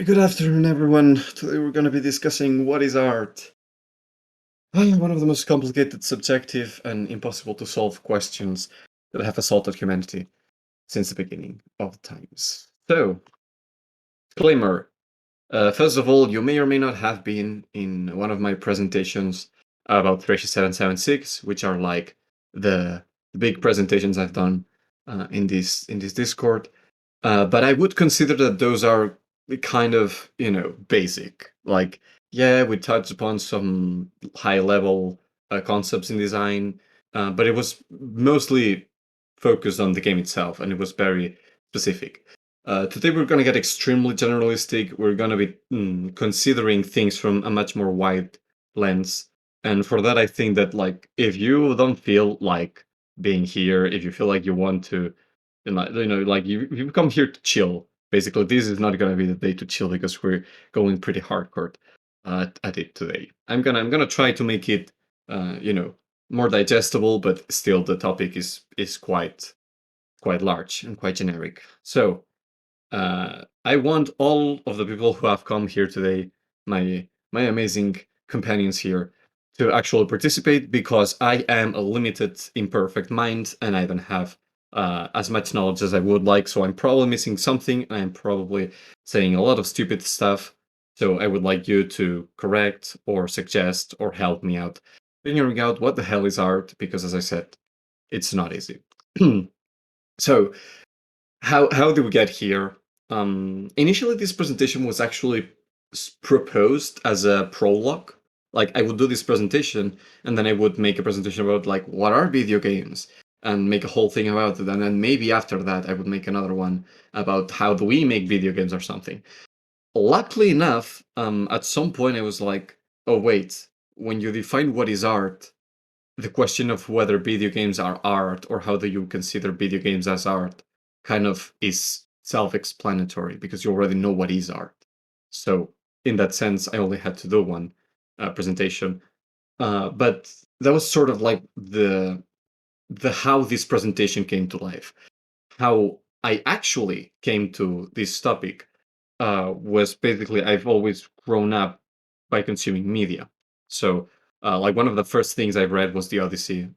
Good afternoon, everyone. Today we're going to be discussing what is art. One of the most complicated, subjective, and impossible to solve questions that have assaulted humanity since the beginning of times. So, disclaimer. First of all, you may or may not have been in one of my presentations about Thresh 776, which are like the big presentations I've done in this Discord. But I would consider that those are kind of, basic. Like, yeah, we touched upon some high level concepts in design, but it was mostly focused on the game itself, and it was very specific. Today we're going to get extremely generalistic. We're going to be considering things from a much more wide lens. And for that, I think that, like, if you don't feel like being here, if you feel like you want to, and like, like you come here to chill. Basically, this is not gonna be the day to chill because we're going pretty hardcore at it today. I'm gonna try to make it, more digestible, but still the topic is quite large and quite generic. So I want all of the people who have come here today, my amazing companions here, to actually participate because I am a limited, imperfect mind and I don't have as much knowledge as I would like. So I'm probably missing something. I'm probably saying a lot of stupid stuff. So I would like you to correct or suggest or help me out figuring out what the hell is art because, as I said, it's not easy. So how did we get here? Initially, this presentation was actually proposed as a prologue. Like, I would do this presentation, and then I would make a presentation about, like, what are video games, and make a whole thing about it. And then maybe after that, I would make another one about how do we make video games or something. Luckily enough, at some point, I was like, oh wait, when you define what is art, the question of whether video games are art or how do you consider video games as art kind of is self-explanatory because you already know what is art. So in that sense, I only had to do one presentation, but that was sort of like the how this presentation came to life. How I actually came to this topic was basically I've always grown up by consuming media. So, like one of the first things I read was the Odyssey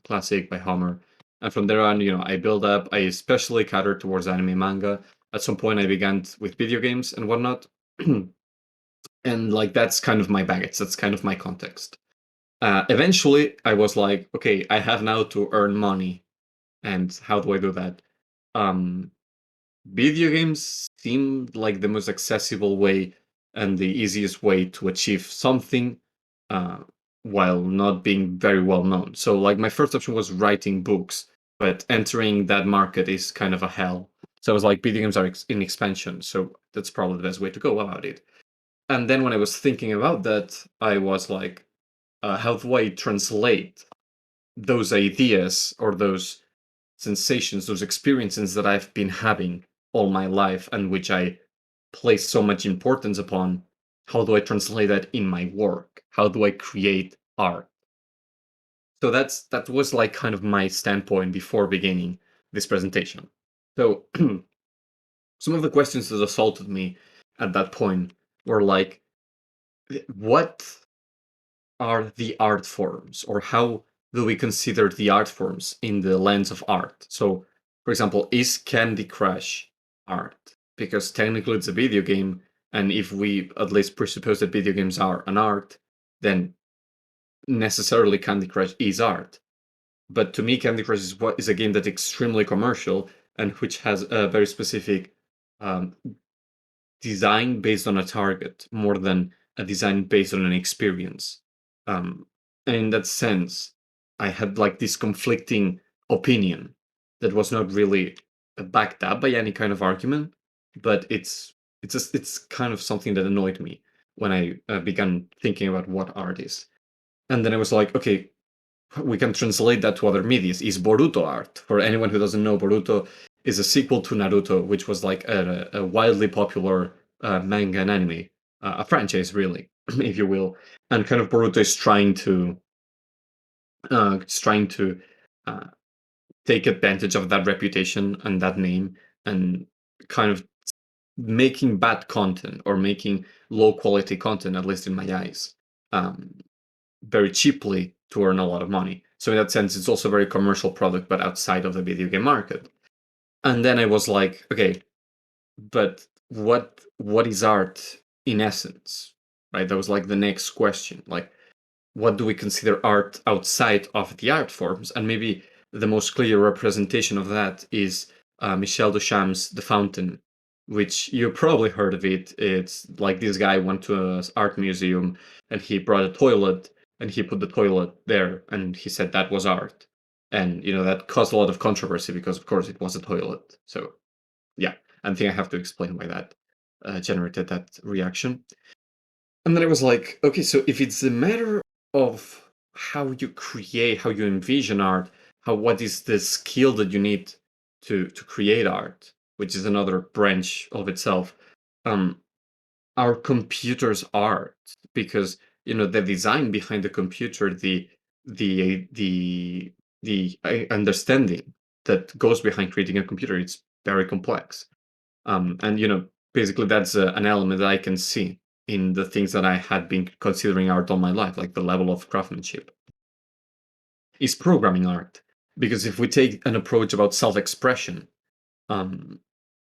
classic by Homer, and from there on, I build up. I especially catered towards anime manga. At some point, I began with video games and whatnot, and like that's kind of my baggage. That's kind of my context. Eventually, I was like, okay, I have now to earn money, and how do I do that? Um, Video games seem like the most accessible way and the easiest way to achieve something uh, while not being very well known. So, like, my first option was writing books, but entering that market is kind of a hell. So, I was like, video games are in expansion, so that's probably the best way to go about it. And then when I was thinking about that, I was like, how do I translate those ideas or those sensations, those experiences that I've been having all my life and which I place so much importance upon, how do I translate that in my work? How do I create art? So that was like kind of my standpoint before beginning this presentation. So some of the questions that assaulted me at that point were like, what are the art forms, or how do we consider the art forms in the lens of art? So, for example, is Candy Crush art? Because technically it's a video game, and if we at least presuppose that video games are an art, then necessarily Candy Crush is art. But to me, Candy Crush is a game that's extremely commercial and which has a very specific um, design based on a target more than a design based on an experience. Um, and in that sense, I had like this conflicting opinion that was not really backed up by any kind of argument, but it's kind of something that annoyed me when I began thinking about what art is. And then I was like, okay, we can translate that to other medias. Is Boruto art? For anyone who doesn't know, Boruto is a sequel to Naruto, which was like a wildly popular manga and anime, a franchise, really, if you will. And kind of Boruto is trying to uh, take advantage of that reputation and that name, and kind of making bad content or making low quality content, at least in my eyes, um, very cheaply to earn a lot of money. So in that sense, it's also a very commercial product, but outside of the video game market. And then I was like, okay, but what is art in essence, right? That was like the next question. Like, what do we consider art outside of the art forms? And maybe the most clear representation of that is Michel Duchamp's The Fountain, which you probably heard of it. It's like this guy went to an art museum and he brought a toilet and he put the toilet there and he said that was art. And that caused a lot of controversy because of course it was a toilet. So yeah, I think I have to explain why that generated that reaction. And then I was like, okay, so if it's a matter of how you create, how you envision art, what is the skill that you need to create art, which is another branch of itself. Um, our computers art because the design behind the computer, the the understanding that goes behind creating a computer, it's very complex. And basically that's an element that I can see in the things that I had been considering art all my life, like the level of craftsmanship, is programming art. Because if we take an approach about self-expression, um,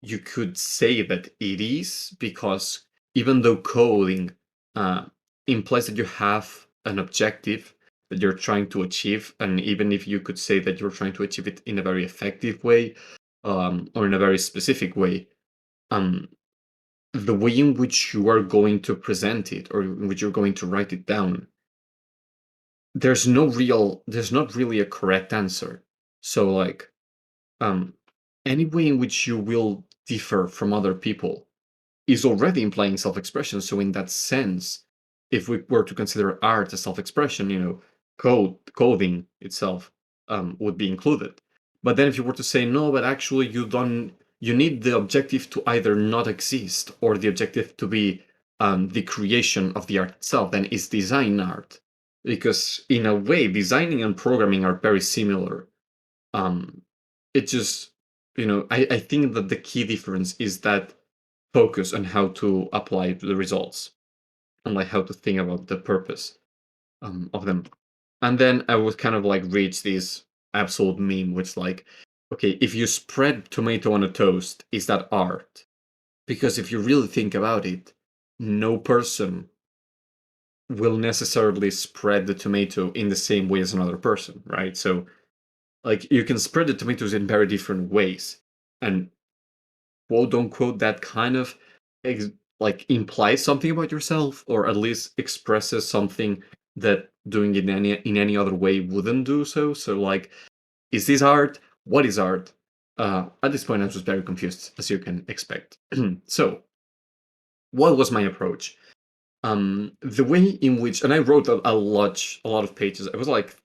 you could say that it is because even though coding uh, implies that you have an objective that you're trying to achieve, and even if you could say that you're trying to achieve it in a very effective way or in a very specific way, um, the way in which you are going to present it or in which you're going to write it down, there's not really a correct answer. So like um any way in which you will differ from other people is already implying self-expression. So in that sense, if we were to consider art as self-expression, coding itself would be included. But then if you were to say no, but actually you need the objective to either not exist or the objective to be the creation of the art itself, then is design art. Because in a way, designing and programming are very similar. Um, it just, I think that the key difference is that focus on how to apply the results and like how to think about the purpose of them. And then I would kind of like reach this absolute meme, which like, okay, if you spread tomato on a toast, is that art? Because if you really think about it, no person will necessarily spread the tomato in the same way as another person, right? So like you can spread the tomatoes in very different ways. And quote unquote that kind of like implies something about yourself or at least expresses something that doing it in any other way wouldn't do so. So like, is this art? What is art? At this point I was very confused, as you can expect. So what was my approach? The way in which, and I wrote a lot of pages. It was like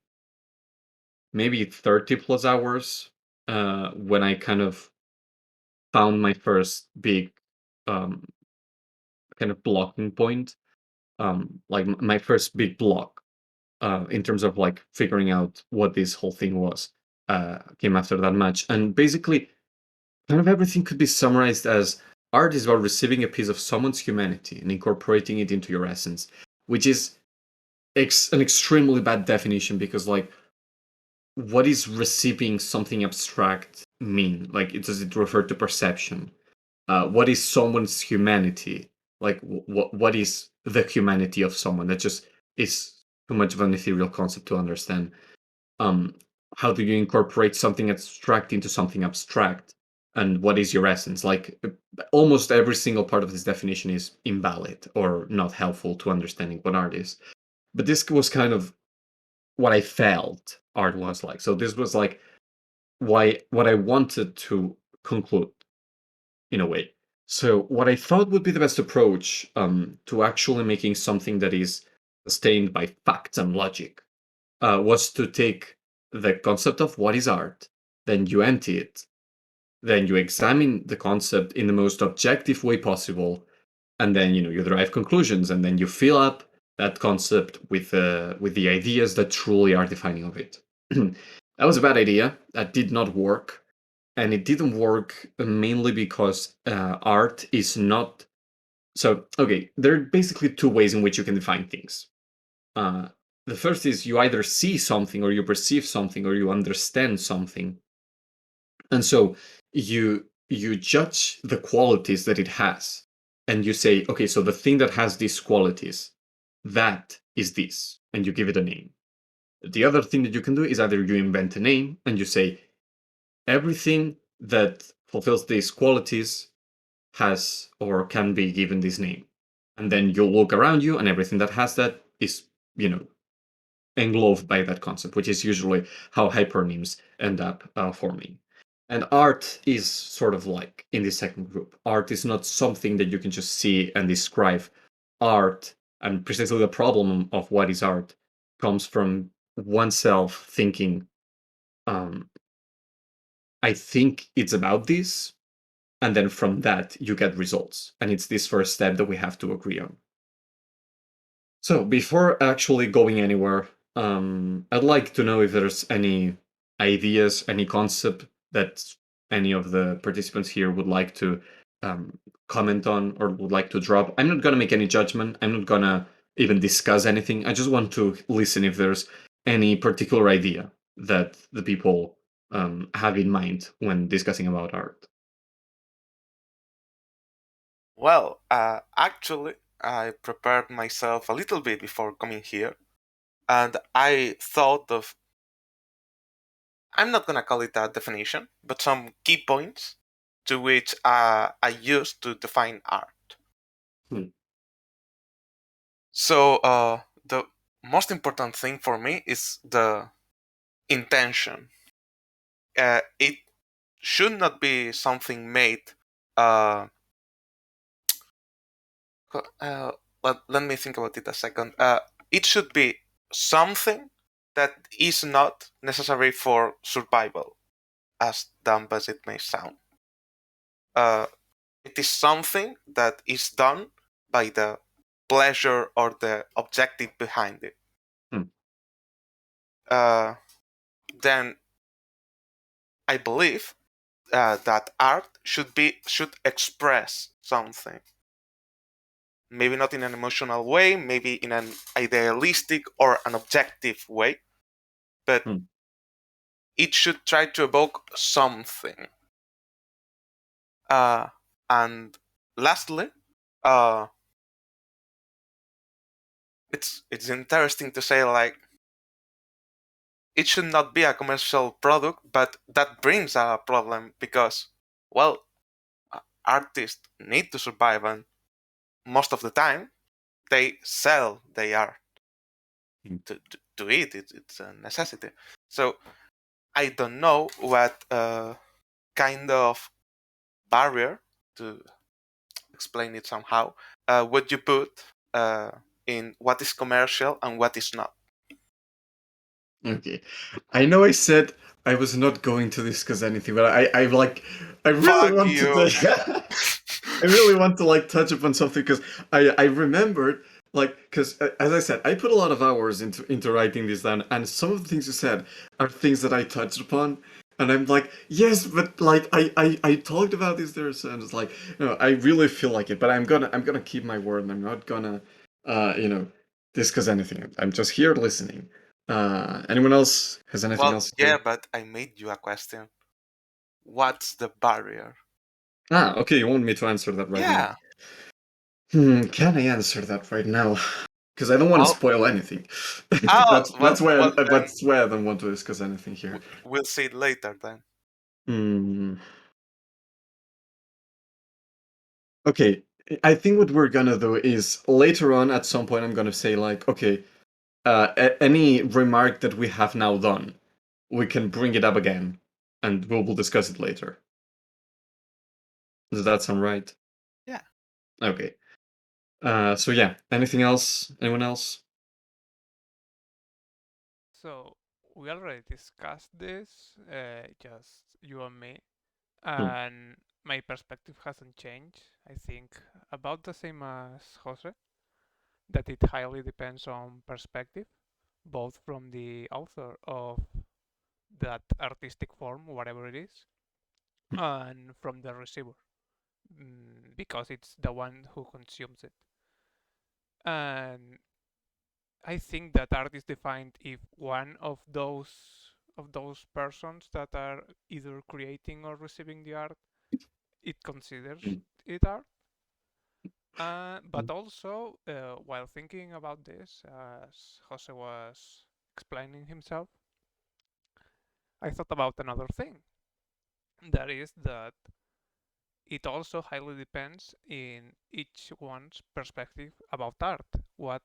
maybe 30 plus hours when I kind of found my first big um, kind of blocking point, like my first big block in terms of like figuring out what this whole thing was came after that match. And basically, kind of everything could be summarized as art is about receiving a piece of someone's humanity and incorporating it into your essence, which is an extremely bad definition because like what is receiving something abstract mean? Like, does it refer to perception? What is someone's humanity? Like, what is the humanity of someone? That just is too much of an ethereal concept to understand. Um, how do you incorporate something abstract into something abstract? And what is your essence? Like, almost every single part of this definition is invalid or not helpful to understanding what art is. But this was kind of what I felt art was like. So this was like what I wanted to conclude in a way. So what I thought would be the best approach to actually making something that is sustained by facts and logic was to take the concept of what is art, then you empty it, then you examine the concept in the most objective way possible, and then you derive conclusions, and then you fill up that concept with the ideas that truly are defining of it. That was a bad idea. That did not work, and it didn't work mainly because art is not. So, okay, there are basically two ways in which you can define things. Uh, the first is you either see something, or you perceive something, or you understand something, and so you judge the qualities that it has, and you say, okay, so the thing that has these qualities, that is this, and you give it a name. The other thing that you can do is either you invent a name and you say everything that fulfills these qualities has or can be given this name. And then you look around you and everything that has that is, engulfed by that concept, which is usually how hypernyms end up forming. And art is sort of like in the second group. Art is not something that you can just see and describe. Art, and precisely the problem of what is art, comes from oneself thinking, um, I think it's about this, and then from that you get results. And it's this first step that we have to agree on. So before actually going anywhere, I'd like to know if there's any ideas, any concept that any of the participants here would like to um, comment on or would like to drop. I'm not gonna make any judgment. I'm not gonna even discuss anything. I just want to listen if there's any particular idea that the people have in mind when discussing about art. Well, actually, I prepared myself a little bit before coming here, and I thought of, I'm not gonna call it a definition, but some key points to which I use to define art. Hmm. So, the most important thing for me is the intention. It should not be something made. Uh, uh, let me think about it a second. It should be something that is not necessary for survival, as dumb as it may sound. Uh, it is something that is done by the pleasure or the objective behind it. Hmm. Uh, then I believe that art should express something. Maybe not in an emotional way, maybe in an idealistic or an objective way, but Hmm. it should try to evoke something. And lastly, uh, it's interesting to say, like, it should not be a commercial product, but that brings a problem because, well, artists need to survive, and most of the time they sell their art Hmm. to eat. It's a necessity. So I don't know what kind of barrier, to explain it somehow, would you put in what is commercial and what is not. Okay. I know I said I was not going to discuss anything, but I really Fuck want to you. I really want to like touch upon something because I remembered like because as I said I put a lot of hours into writing this down, and some of the things you said are things that I touched upon, and I'm like, yes, but like I talked about this there, so and it's like, I really feel like it, but I'm gonna keep my word, and I'm not gonna discuss anything. I'm just here listening. Anyone else has anything Well, else to yeah, say? but I made you a question. What's the barrier? Okay, you want me to answer that right now? Yeah. Can I answer that right now? Because I don't want to Well, spoil anything. oh, that's well, that's why well, then that's why I don't want to discuss anything here. we'll see it later then. Hmm. Okay, I think what we're gonna do is later on at some point I'm gonna say like, okay, any remark that we have now done, we can bring it up again, and we'll discuss it later. Does that sound right? Yeah. Okay. So yeah, anything else? Anyone else? So we already discussed this, just you and me, Hmm. and my perspective hasn't changed. I think about the same as Jose, that it highly depends on perspective, both from the author of that artistic form, whatever it is, and from the receiver, because it's the one who consumes it. And I think that art is defined if one of those persons that are either creating or receiving the art, it considers it art. But also, while thinking about this, as Jose was explaining himself, I thought about another thing. That is that it also highly depends in each one's perspective about art. What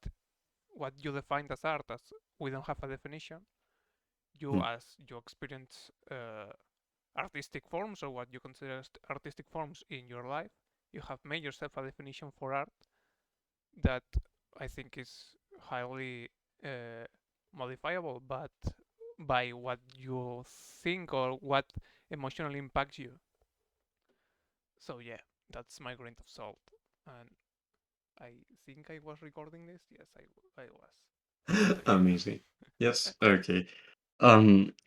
you define as art, as we don't have a definition. You, Mm. as you experience artistic forms or what you consider artistic forms in your life, you have made yourself a definition for art that I think is highly uh, modifiable, but by what you think or what emotionally impacts you. So yeah, that's my grain of salt. And I think I was recording this. Yes, I was. Amazing. Yes. Okay.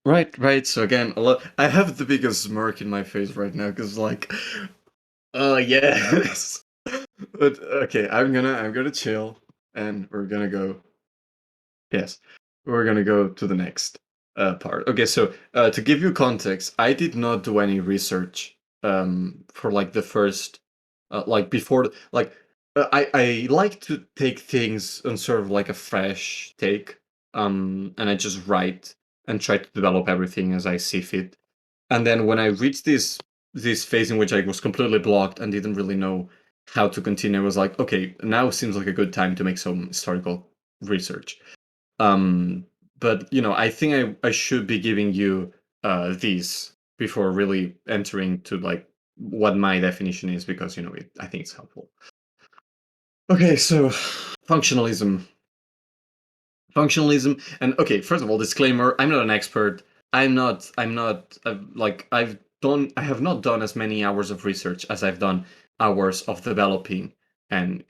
Right. So again, I have the biggest smirk in my face right now because, like, oh yes. But okay, I'm gonna chill, and we're gonna go. Yes, we're gonna go to the next part. Okay, so to give you context, I did not do any research for like the first like before like I like to take things on sort of like a fresh take, and I just write and try to develop everything as I see fit. And then when I reached this phase in which I was completely blocked and didn't really know how to continue, I was like, okay, now seems like a good time to make some historical research. um, but I think I should be giving you these before really entering to like what my definition is, because I think it's helpful. Okay, so functionalism. Functionalism, and okay, first of all, disclaimer: I'm not an expert. I'm not like I have not done as many hours of research as I've done hours of developing and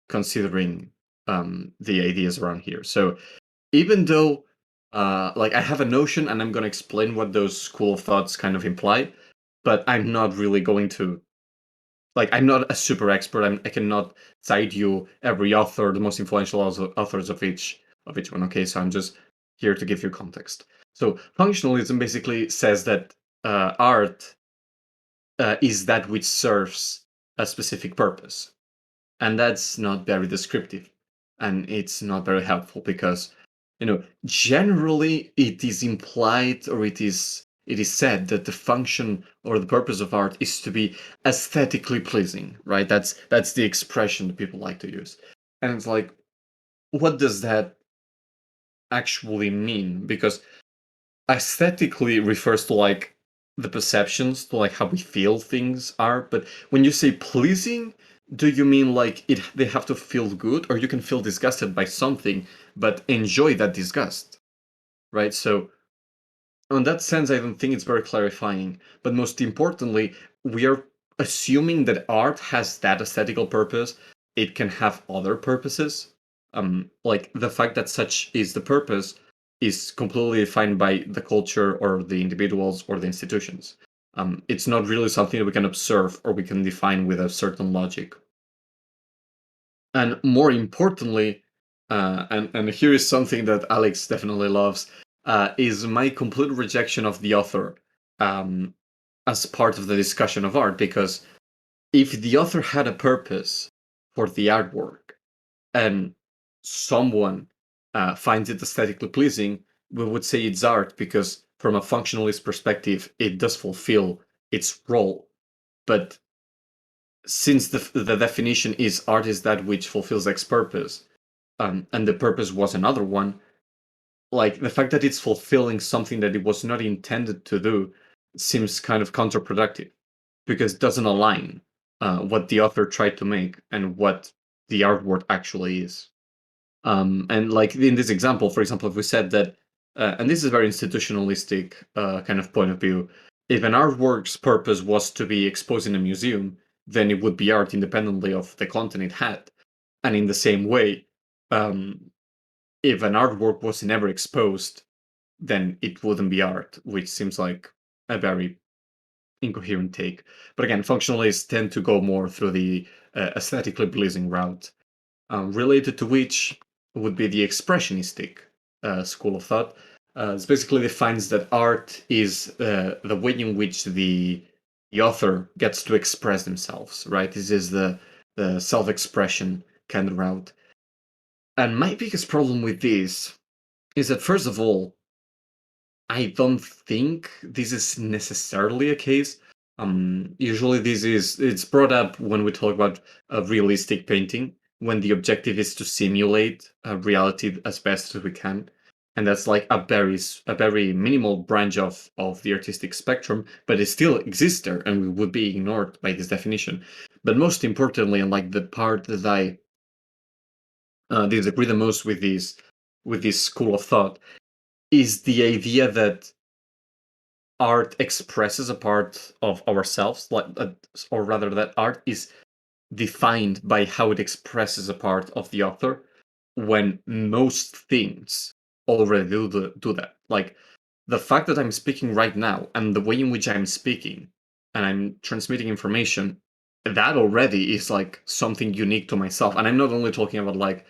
considering the ideas around here. So even though like I have a notion and I'm going to explain what those school of thoughts kind of imply, but I'm not really going to, like, I'm not a super expert. I cannot cite you every author, the most influential authors of each one. Okay, so I'm just here to give you context. So functionalism basically says that art is that which serves a specific purpose, and that's not very descriptive, and it's not very helpful because generally it is implied, or it is said that the function or the purpose of art is to be aesthetically pleasing, right? That's the expression that people like to use. And it's like, what does that actually mean? Because aesthetically refers to like the perceptions, to like how we feel things are. But when you say pleasing, do you mean like they have to feel good, or you can feel disgusted by something but enjoy that disgust, right? So in that sense, I don't think it's very clarifying. But most importantly, we are assuming that art has that aesthetical purpose. It can have other purposes. Like the fact that such is the purpose is completely defined by the culture or the individuals or the institutions. It's not really something that we can observe or we can define with a certain logic. And more importantly, and here is something that Alex definitely loves, is my complete rejection of the author um, as part of the discussion of art. Because if the author had a purpose for the artwork and someone finds it aesthetically pleasing, we would say it's art because, from a functionalist perspective, it does fulfill its role. But since the definition is art is that which fulfills X purpose, and the purpose was another one, like the fact that it's fulfilling something that it was not intended to do seems kind of counterproductive, because it doesn't align what the author tried to make and what the artwork actually is. And like in this example, for example, if we said that, and this is a very institutionalistic kind of point of view, if an artwork's purpose was to be exposed in a museum, then it would be art independently of the content it had. And in the same way, um, if an artwork was never exposed, then it wouldn't be art, which seems like a very incoherent take. But again, functionalists tend to go more through the aesthetically pleasing route, related to which would be the expressionistic school of thought. It basically defines that art is the way in which the author gets to express themselves, right? This is the self-expression kind of route. And my biggest problem with this is that, first of all, I don't think this is necessarily a case. Usually it's brought up when we talk about a realistic painting, when the objective is to simulate a reality as best as we can. And that's like a very minimal branch of the artistic spectrum, but it still exists there and would be ignored by this definition. But most importantly, and like the part that I disagree the most with this school of thought, is the idea that art expresses a part of ourselves, or rather that art is defined by how it expresses a part of the author, when most things already do that. Like, the fact that I'm speaking right now and the way in which I'm speaking and I'm transmitting information, that already is like something unique to myself. And I'm not only talking about like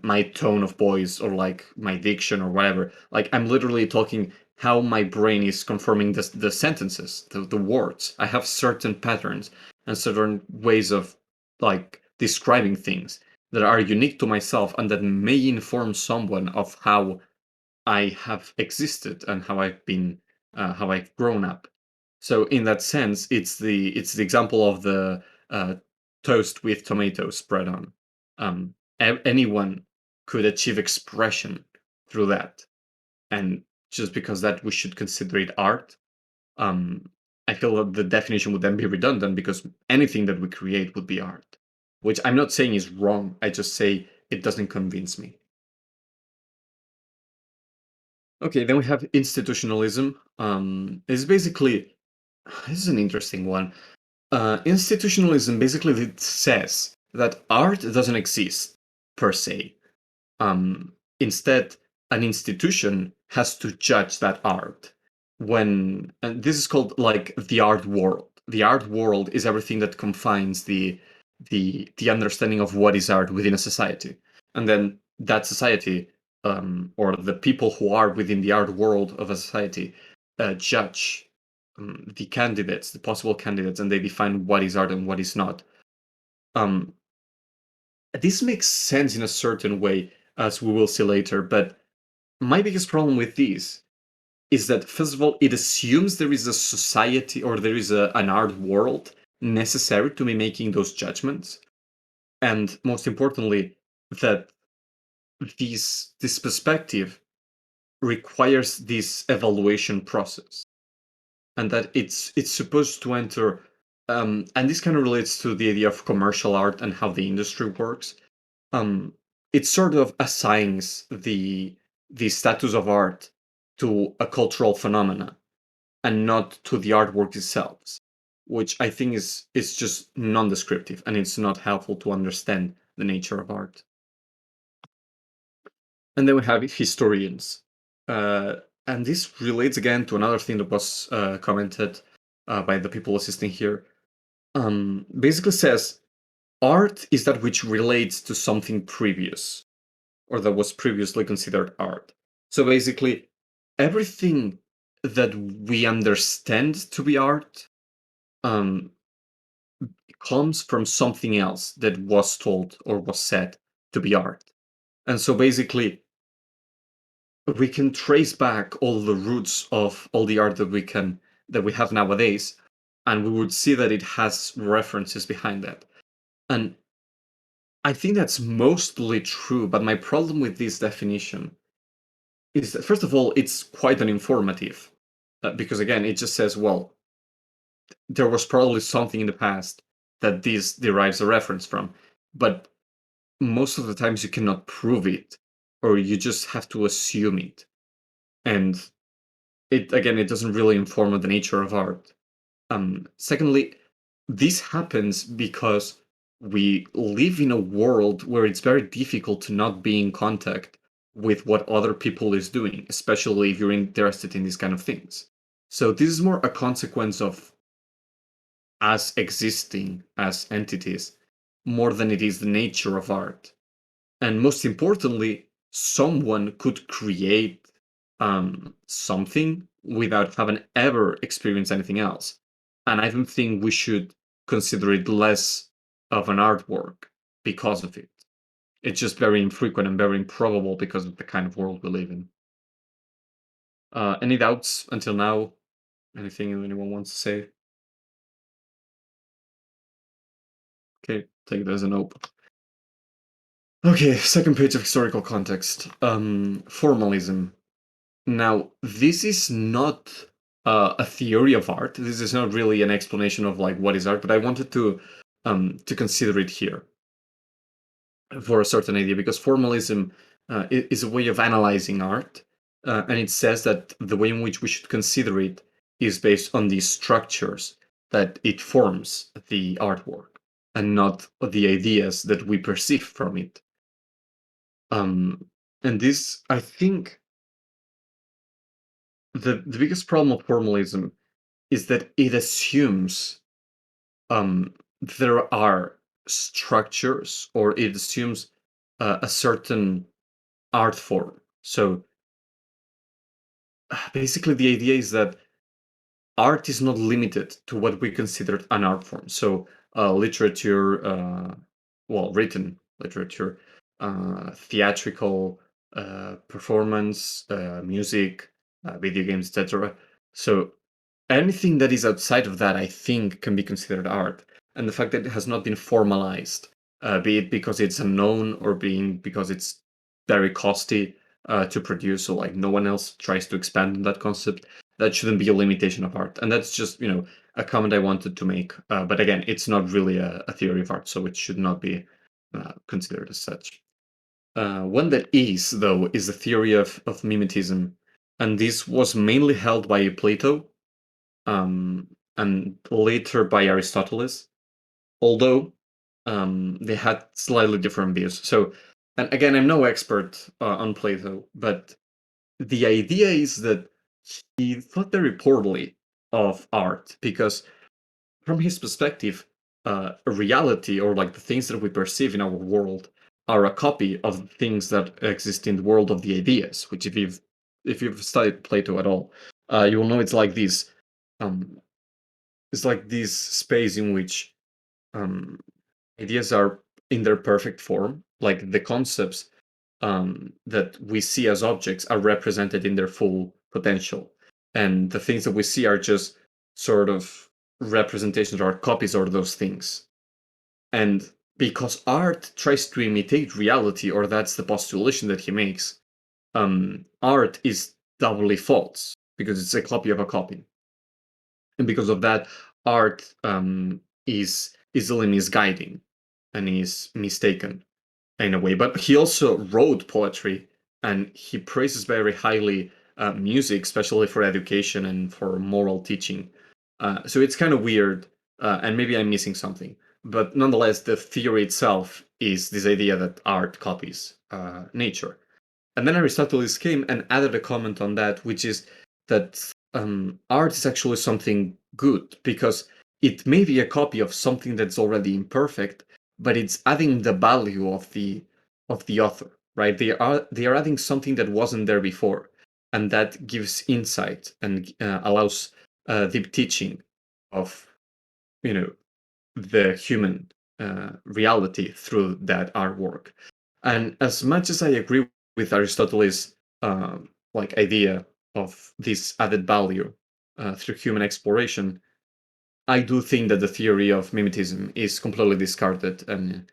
my tone of voice or like my diction or whatever. Like, I'm literally talking how my brain is conforming the sentences, the words. I have certain patterns and certain ways of like describing things that are unique to myself and that may inform someone of how I have existed and how I've been, how I've grown up. So in that sense, it's the example of the toast with tomatoes spread on. Anyone could achieve expression through that, and just because that we should consider it art, I feel that the definition would then be redundant because anything that we create would be art, which I'm not saying is wrong. I just say it doesn't convince me. Okay, then we have institutionalism. It's basically, this is an interesting one. Institutionalism basically it says that art doesn't exist per se. Instead, an institution has to judge that art. And this is called like the art world. The art world is everything that confines the understanding of what is art within a society, and then that society, or the people who are within the art world of a society, judge the candidates, the possible candidates, and they define what is art and what is not. This makes sense in a certain way, as we will see later, but my biggest problem with this is that, first of all, it assumes there is a society or there is an art world necessary to be making those judgments. And most importantly, that this perspective requires this evaluation process. And that it's supposed to enter, and this kind of relates to the idea of commercial art and how the industry works. It sort of assigns the status of art to a cultural phenomena and not to the artwork itself, which I think is just non-descriptive and it's not helpful to understand the nature of art. And then we have historians. And this relates again to another thing that was commented by the people assisting here. Basically says art is that which relates to something previous or that was previously considered art. So basically, everything that we understand to be art comes from something else that was told or was said to be art. And so basically, we can trace back all the roots of all the art that we have nowadays, and we would see that it has references behind that. And I think that's mostly true, but my problem with this definition is that, first of all, it's quite uninformative. Because again, it just says, well, there was probably something in the past that this derives a reference from. But most of the times you cannot prove it, or you just have to assume it. And it doesn't really inform on the nature of art. Secondly, this happens because we live in a world where it's very difficult to not be in contact with what other people is doing, especially if you're interested in these kind of things. So this is more a consequence of as existing as entities more than it is the nature of art. And most importantly, someone could create something without having ever experienced anything else. And I don't think we should consider it less of an artwork because of it. It's just very infrequent and very improbable because of the kind of world we live in. Any doubts until now? Anything anyone wants to say? Okay, take it as a nope. Okay, second page of historical context. Formalism. Now, this is not a theory of art. This is not really an explanation of like what is art, but I wanted to consider it here for a certain idea because formalism is a way of analyzing art, and it says that the way in which we should consider it is based on the structures that it forms the artwork, and not the ideas that we perceive from it. And this, I think, the biggest problem of formalism is that it assumes there are structures, or it assumes a certain art form. So basically, the idea is that art is not limited to what we consider an art form. So literature, well, written literature, theatrical performance, music, video games, etc. So anything that is outside of that, I think, can be considered art. And the fact that it has not been formalized, be it because it's unknown or being because it's very costly to produce, so like no one else tries to expand on that concept, that shouldn't be a limitation of art. And that's just, a comment I wanted to make. But again, it's not really a theory of art, so it should not be considered as such. One that is, though, is the theory of mimetism. And this was mainly held by Plato, and later by Aristoteles, although they had slightly different views. So, and again, I'm no expert on Plato, but the idea is that he thought very poorly of art because, from his perspective, reality, or like the things that we perceive in our world, are a copy of the things that exist in the world of the ideas. Which, if you've studied Plato at all, you will know it's like this. It's like this space in which um, ideas are in their perfect form, like the concepts that we see as objects are represented in their full potential, and the things that we see are just sort of representations or copies of those things. And because art tries to imitate reality, or that's the postulation that he makes, art is doubly false because it's a copy of a copy. And because of that, art is easily misguiding and is mistaken in a way. But he also wrote poetry, and he praises very highly music, especially for education and for moral teaching. So it's kind of weird, and maybe I'm missing something. But nonetheless, the theory itself is this idea that art copies nature. And then Aristoteles came and added a comment on that, which is that art is actually something good because it may be a copy of something that's already imperfect, but it's adding the value of the author, right? They are adding something that wasn't there before, and that gives insight and allows deep teaching of the human reality through that artwork. And as much as I agree with Aristotle's like idea of this added value through human exploration, I do think that the theory of mimetism is completely discarded, and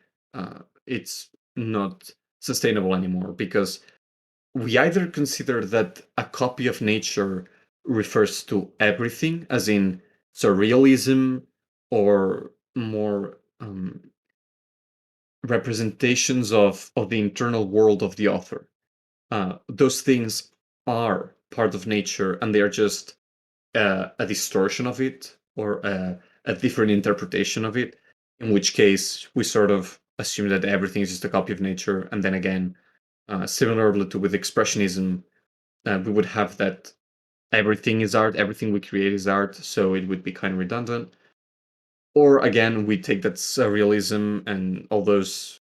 it's not sustainable anymore because we either consider that a copy of nature refers to everything, as in surrealism, or more representations of the internal world of the author. Those things are part of nature, and they are just a distortion of it, or a different interpretation of it. In which case, we sort of assume that everything is just a copy of nature, and then again, similarly to with expressionism, we would have that everything is art, everything we create is art, so it would be kind of redundant. Or again, we take that surrealism and all those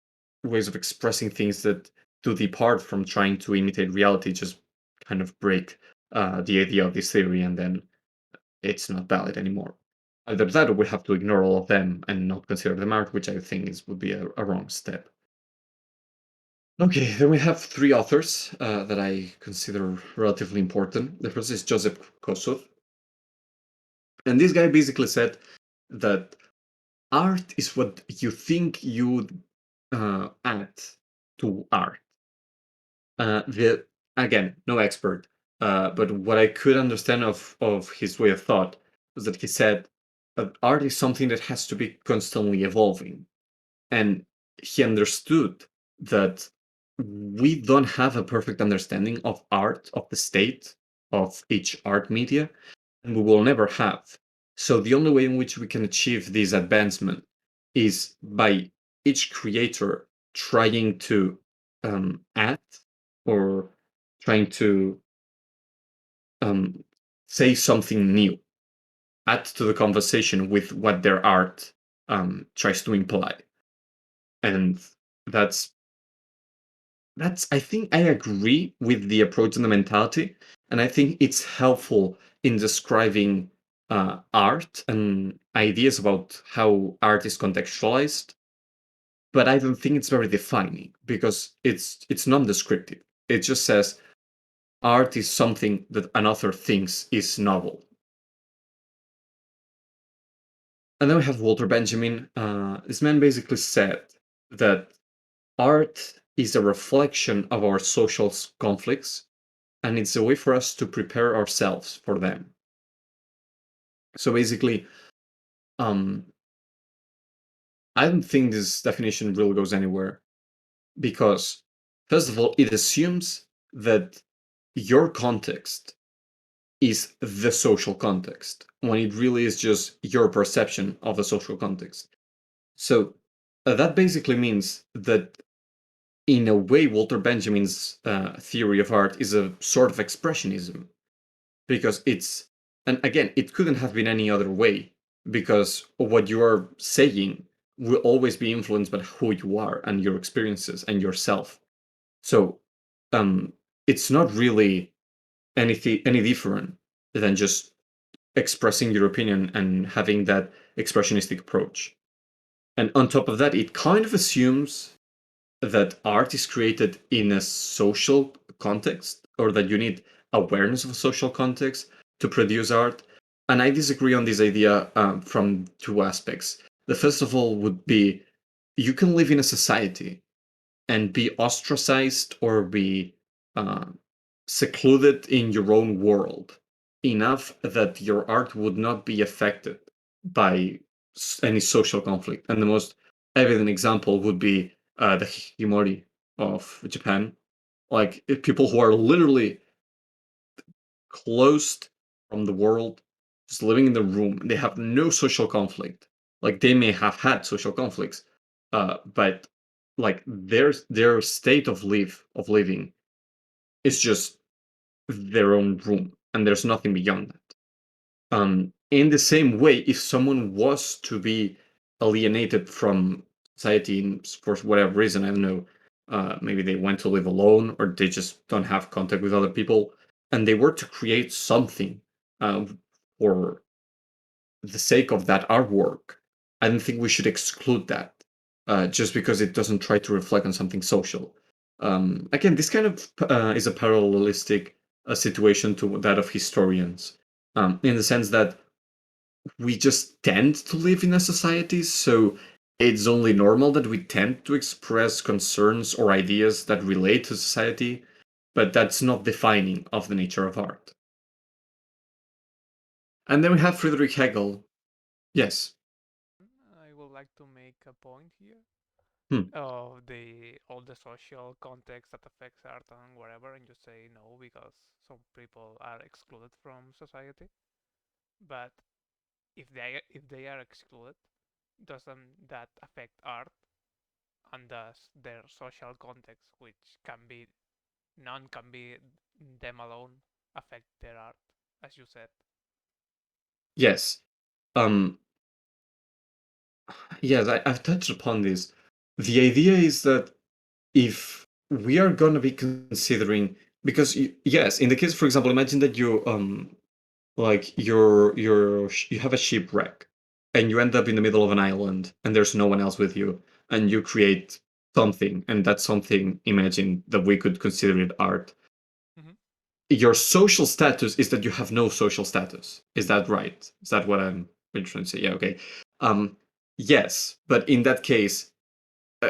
ways of expressing things that do depart from trying to imitate reality, just kind of break the idea of this theory, and then it's not valid anymore. Either that, or we have to ignore all of them and not consider them art, which I think would be a wrong step. Okay, then we have three authors that I consider relatively important. The first is Joseph Kosuth. And this guy basically said that art is what you think you add to art. Again, no expert, but what I could understand of his way of thought was that he said that art is something that has to be constantly evolving, and he understood that we don't have a perfect understanding of art, of the state of each art media, and we will never have. So the only way in which we can achieve this advancement is by each creator trying to add or trying to say something new, add to the conversation with what their art tries to imply. And that's I think I agree with the approach and the mentality, and I think it's helpful in describing art and ideas about how art is contextualized. But I don't think it's very defining because it's non-descriptive. It just says art is something that an author thinks is novel. And then we have Walter Benjamin. This man basically said that art is a reflection of our social conflicts, and it's a way for us to prepare ourselves for them. So basically, I don't think this definition really goes anywhere because, first of all, it assumes that your context is the social context when it really is just your perception of the social context. So that basically means that in a way, Walter Benjamin's theory of art is a sort of expressionism because and again, it couldn't have been any other way because what you are saying will always be influenced by who you are and your experiences and yourself. So it's not really any different than just expressing your opinion and having that expressionistic approach. And on top of that, it kind of assumes that art is created in a social context or that you need awareness of a social context to produce art. And I disagree on this idea from two aspects. The first of all would be you can live in a society and be ostracized or be uh, secluded in your own world enough that your art would not be affected by any social conflict. And the most evident example would be the Hikimori of Japan. Like people who are literally closed from the world, just living in the room. They have no social conflict. Like they may have had social conflicts, but like their state of living is just their own room, and there's nothing beyond that. In the same way, if someone was to be alienated from society for whatever reason, I don't know, maybe they went to live alone or they just don't have contact with other people, and they were to create something for the sake of that artwork, I don't think we should exclude that just because it doesn't try to reflect on something social. Again, this kind of is a parallelistic situation to that of historians, in the sense that we just tend to live in a society, so it's only normal that we tend to express concerns or ideas that relate to society, but that's not defining of the nature of art. And then we have Friedrich Hegel. Yes. I would like to make a point here Hmm. of all the social context that affects art and whatever, and you say no because some people are excluded from society. But if they are excluded, doesn't that affect art and thus their social context, which can be none can be them alone, affect their art, as you said? Yes. Um, Yes, I've touched upon this. The idea is that if we are going to be considering, because yes, in the case, for example, imagine that you like you have a shipwreck and you end up in the middle of an island and there's no one else with you, and you create something, and that something, imagine that we could consider it art. Mhm. Your social status is that you have no social status. Is that right? Is that what I'm trying to say? Yeah, okay. Yes, but in that case,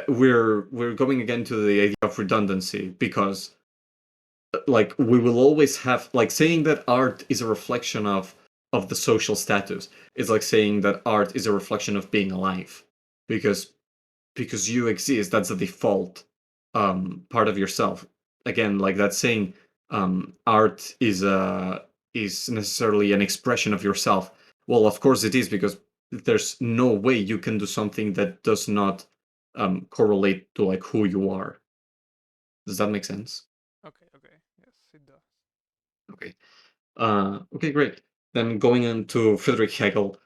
we're going again to the idea of redundancy, because like we will always have, like, saying that art is a reflection of the social status is like saying that art is a reflection of being alive, because you exist. That's the default part of yourself. Again, like that saying, art is necessarily an expression of yourself. Well, of course it is, because there's no way you can do something that does not correlate to like who you are. Does that make sense? Okay, okay. Yes, it does. Okay. Okay, great. Then going into Friedrich Hegel,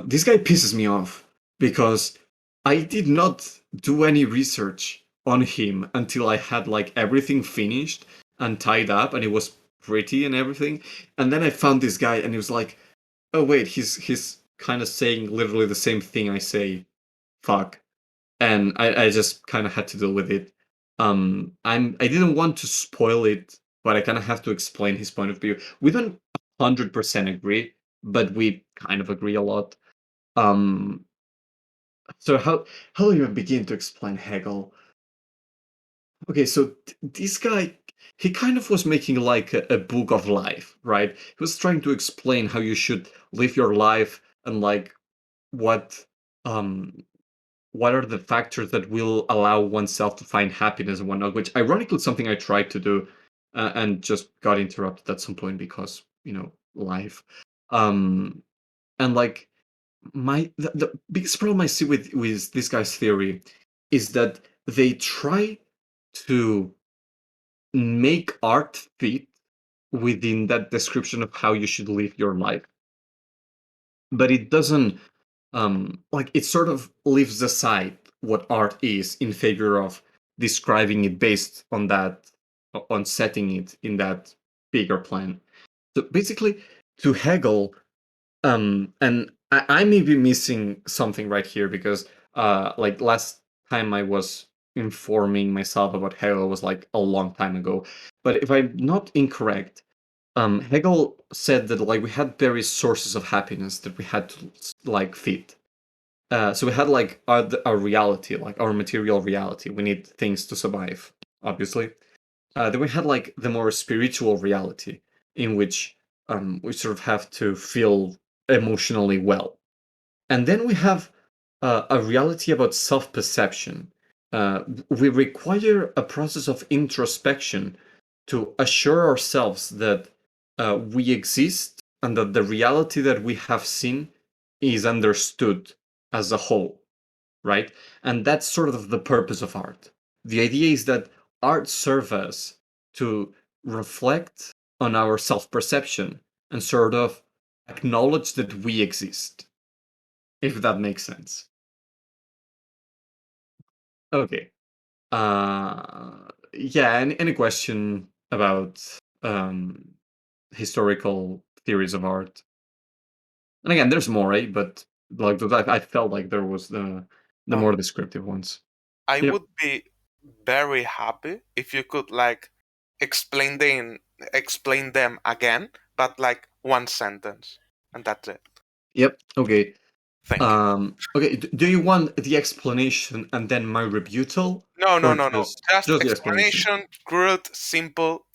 this guy pisses me off because I did not do any research on him until I had like everything finished and tied up, and it was pretty and everything. And then I found this guy, and he was like, "Oh wait, he's kind of saying literally the same thing I say." Fuck. And I just kind of had to deal with it. I didn't want to spoil it, but I kind of have to explain his point of view. We don't 100% agree, but we kind of agree a lot. Um, so how do you begin to explain Hegel? Okay, so this guy, he kind of was making like a book of life, right? He was trying to explain how you should live your life, and like what um what are the factors that will allow oneself to find happiness and whatnot, which ironically is something I tried to do, and just got interrupted at some point because, life. Um, and like the biggest problem I see with this guy's theory is that they try to make art fit within that description of how you should live your life, but it doesn't, like, it sort of leaves aside what art is in favor of describing it based on that, on setting it in that bigger plan. So basically, to Hegel, and I may be missing something right here, because like last time I was informing myself about Hegel was like a long time ago, but if I'm not incorrect, Hegel said that like we had various sources of happiness that we had to like fit. So we had like our reality, like our material reality. We need things to survive, obviously. Then we had like the more spiritual reality, in which we sort of have to feel emotionally well. And then we have a reality about self-perception. We require a process of introspection to assure ourselves that we exist and that the reality that we have seen is understood as a whole, right? And that's sort of the purpose of art. The idea is that art serves us to reflect on our self perception and sort of acknowledge that we exist, if that makes sense. Okay. Yeah, any question about um, historical theories of art? And again, there's more, right? But like I felt like there was the more Um, descriptive ones. I Yep. would be very happy if you could like explain them explain them again, but like one sentence, and that's it. Yep. Okay. Thank you. Okay. Do you want the explanation and then my rebuttal, No, no, or no, no. just Just the explanation? explanation, crude, simple.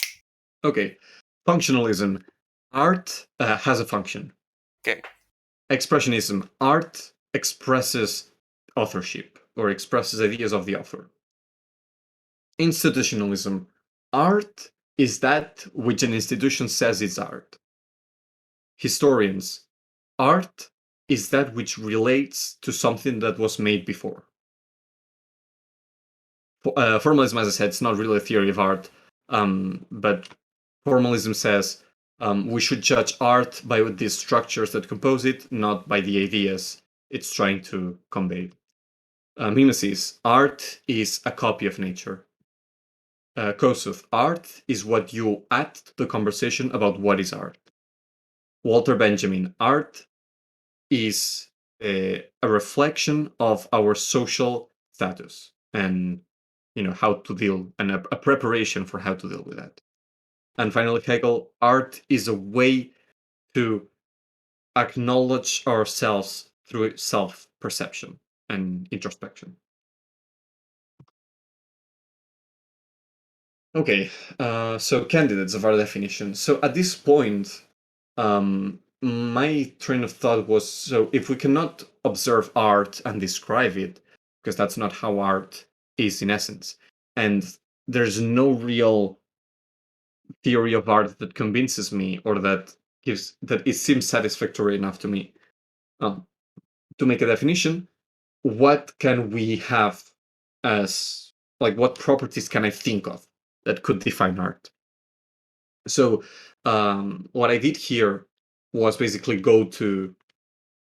Okay. Functionalism. Art has a function. Okay. Expressionism. Art expresses authorship or expresses ideas of the author. Institutionalism. Art is that which an institution says is art. Historians. Art is that which relates to something that was made before. Formalism, as I said, it's not really a theory of art, but formalism says we should judge art by the structures that compose it, not by the ideas it's trying to convey. Mimesis, art is a copy of nature. Kossuth, art is what you add to the conversation about what is art. Walter Benjamin, art is a reflection of our social status and how to deal, and a preparation for how to deal with that. And finally, Hegel, art is a way to acknowledge ourselves through self-perception and introspection. Okay, so candidates of our definition. So at this point, my train of thought was, so if we cannot observe art and describe it, because that's not how art is in essence, and there's no real theory of art that convinces me or that it seems satisfactory enough to me to make a definition, what can we have as, like, what properties can I think of that could define art? So what I did here was basically go to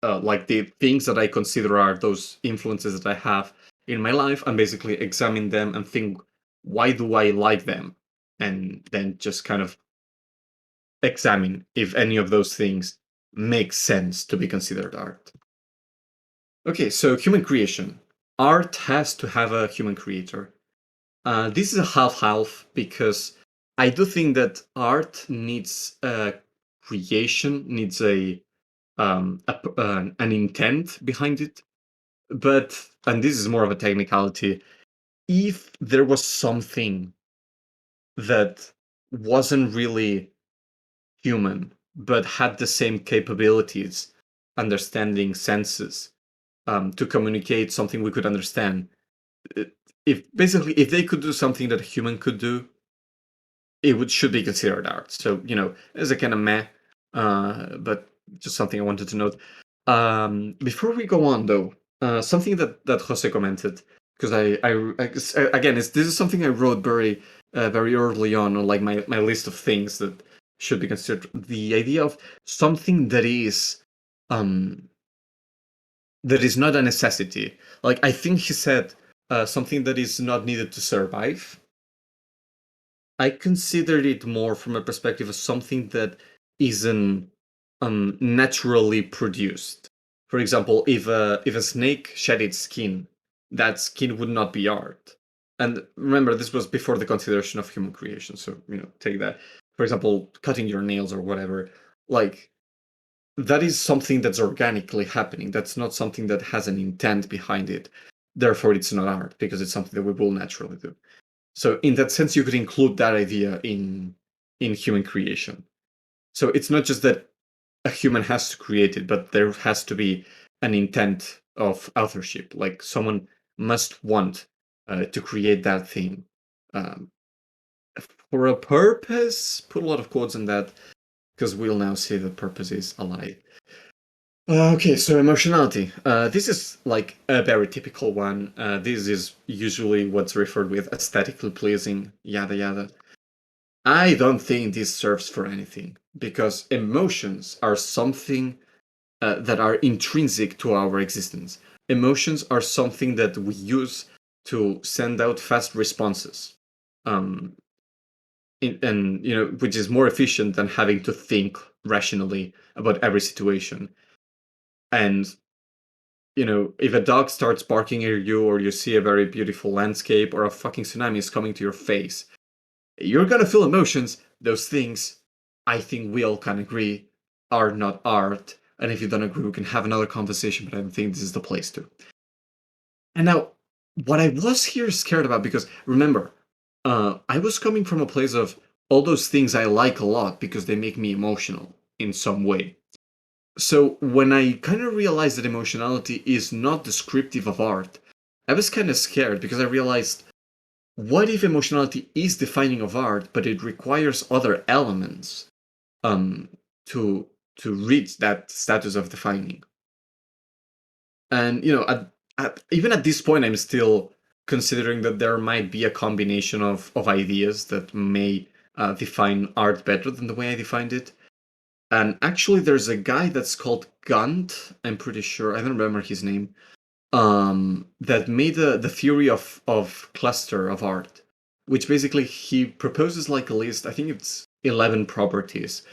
like the things that I consider are those influences that I have in my life, and basically examine them and think, why do I like them? And then just kind of examine if any of those things make sense to be considered art. Okay, so human creation. Art has to have a human creator. This is a half-half, because I do think that art needs a creation, needs an intent behind it. But, and this is more of a technicality, if there was something that wasn't really human, but had the same capabilities, understanding, senses, to communicate something we could understand, if they could do something that a human could do, it should be considered art. So, as a kind of meh, but just something I wanted to note. Before we go on, though, something that Jose commented, because again, this is something I wrote very early on like my list of things that should be considered. The idea of something that is not a necessity. Like, I think he said something that is not needed to survive. I considered it more from a perspective of something that isn't naturally produced. For example, if a snake shed its skin, that skin would not be art. And remember, this was before the consideration of human creation, so take that. For example, cutting your nails or whatever, like, that is something that's organically happening. That's not something that has an intent behind it. Therefore, it's not art, because it's something that we will naturally do. So in that sense, you could include that idea in human creation. So it's not just that a human has to create it, but there has to be an intent of authorship. Like, someone must want to create that thing for a purpose. Put a lot of quotes on that, because we'll now see that purpose is a lie. Okay, so emotionality. This is like a very typical one. This is usually what's referred with aesthetically pleasing, yada yada. I don't think this serves for anything, because emotions are something that are intrinsic to our existence. Emotions are something that we use to send out fast responses, and which is more efficient than having to think rationally about every situation. And if a dog starts barking at you, or you see a very beautiful landscape, or a fucking tsunami is coming to your face, you're gonna feel emotions. Those things, I think we all can agree, are not art. And if you don't agree, we can have another conversation, but I don't think this is the place to. And now, what I was here scared about, because remember, I was coming from a place of all those things I like a lot because they make me emotional in some way. So when I kind of realized that emotionality is not descriptive of art, I was kind of scared, because I realized, what if emotionality is defining of art, but it requires other elements to reach that status of defining? And even at this point, I'm still considering that there might be a combination of ideas that may define art better than the way I defined it. And actually, there's a guy that's called Gant, I'm pretty sure, I don't remember his name, that made the theory of cluster of art, which basically he proposes like a list. I think it's 11 properties,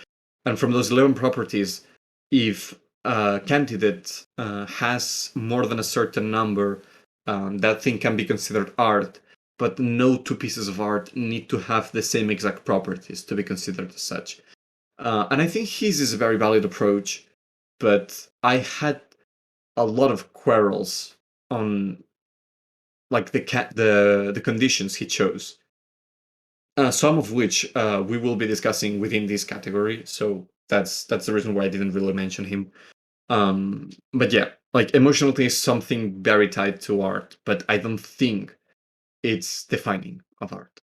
and from those 11 properties, if a candidate has more than a certain number, that thing can be considered art. But no two pieces of art need to have the same exact properties to be considered as such. And I think his is a very valid approach, but I had a lot of quarrels on like the conditions he chose. Some of which we will be discussing within this category, so that's the reason why I didn't really mention him. But yeah, like emotionality is something very tied to art, but I don't think it's defining of art.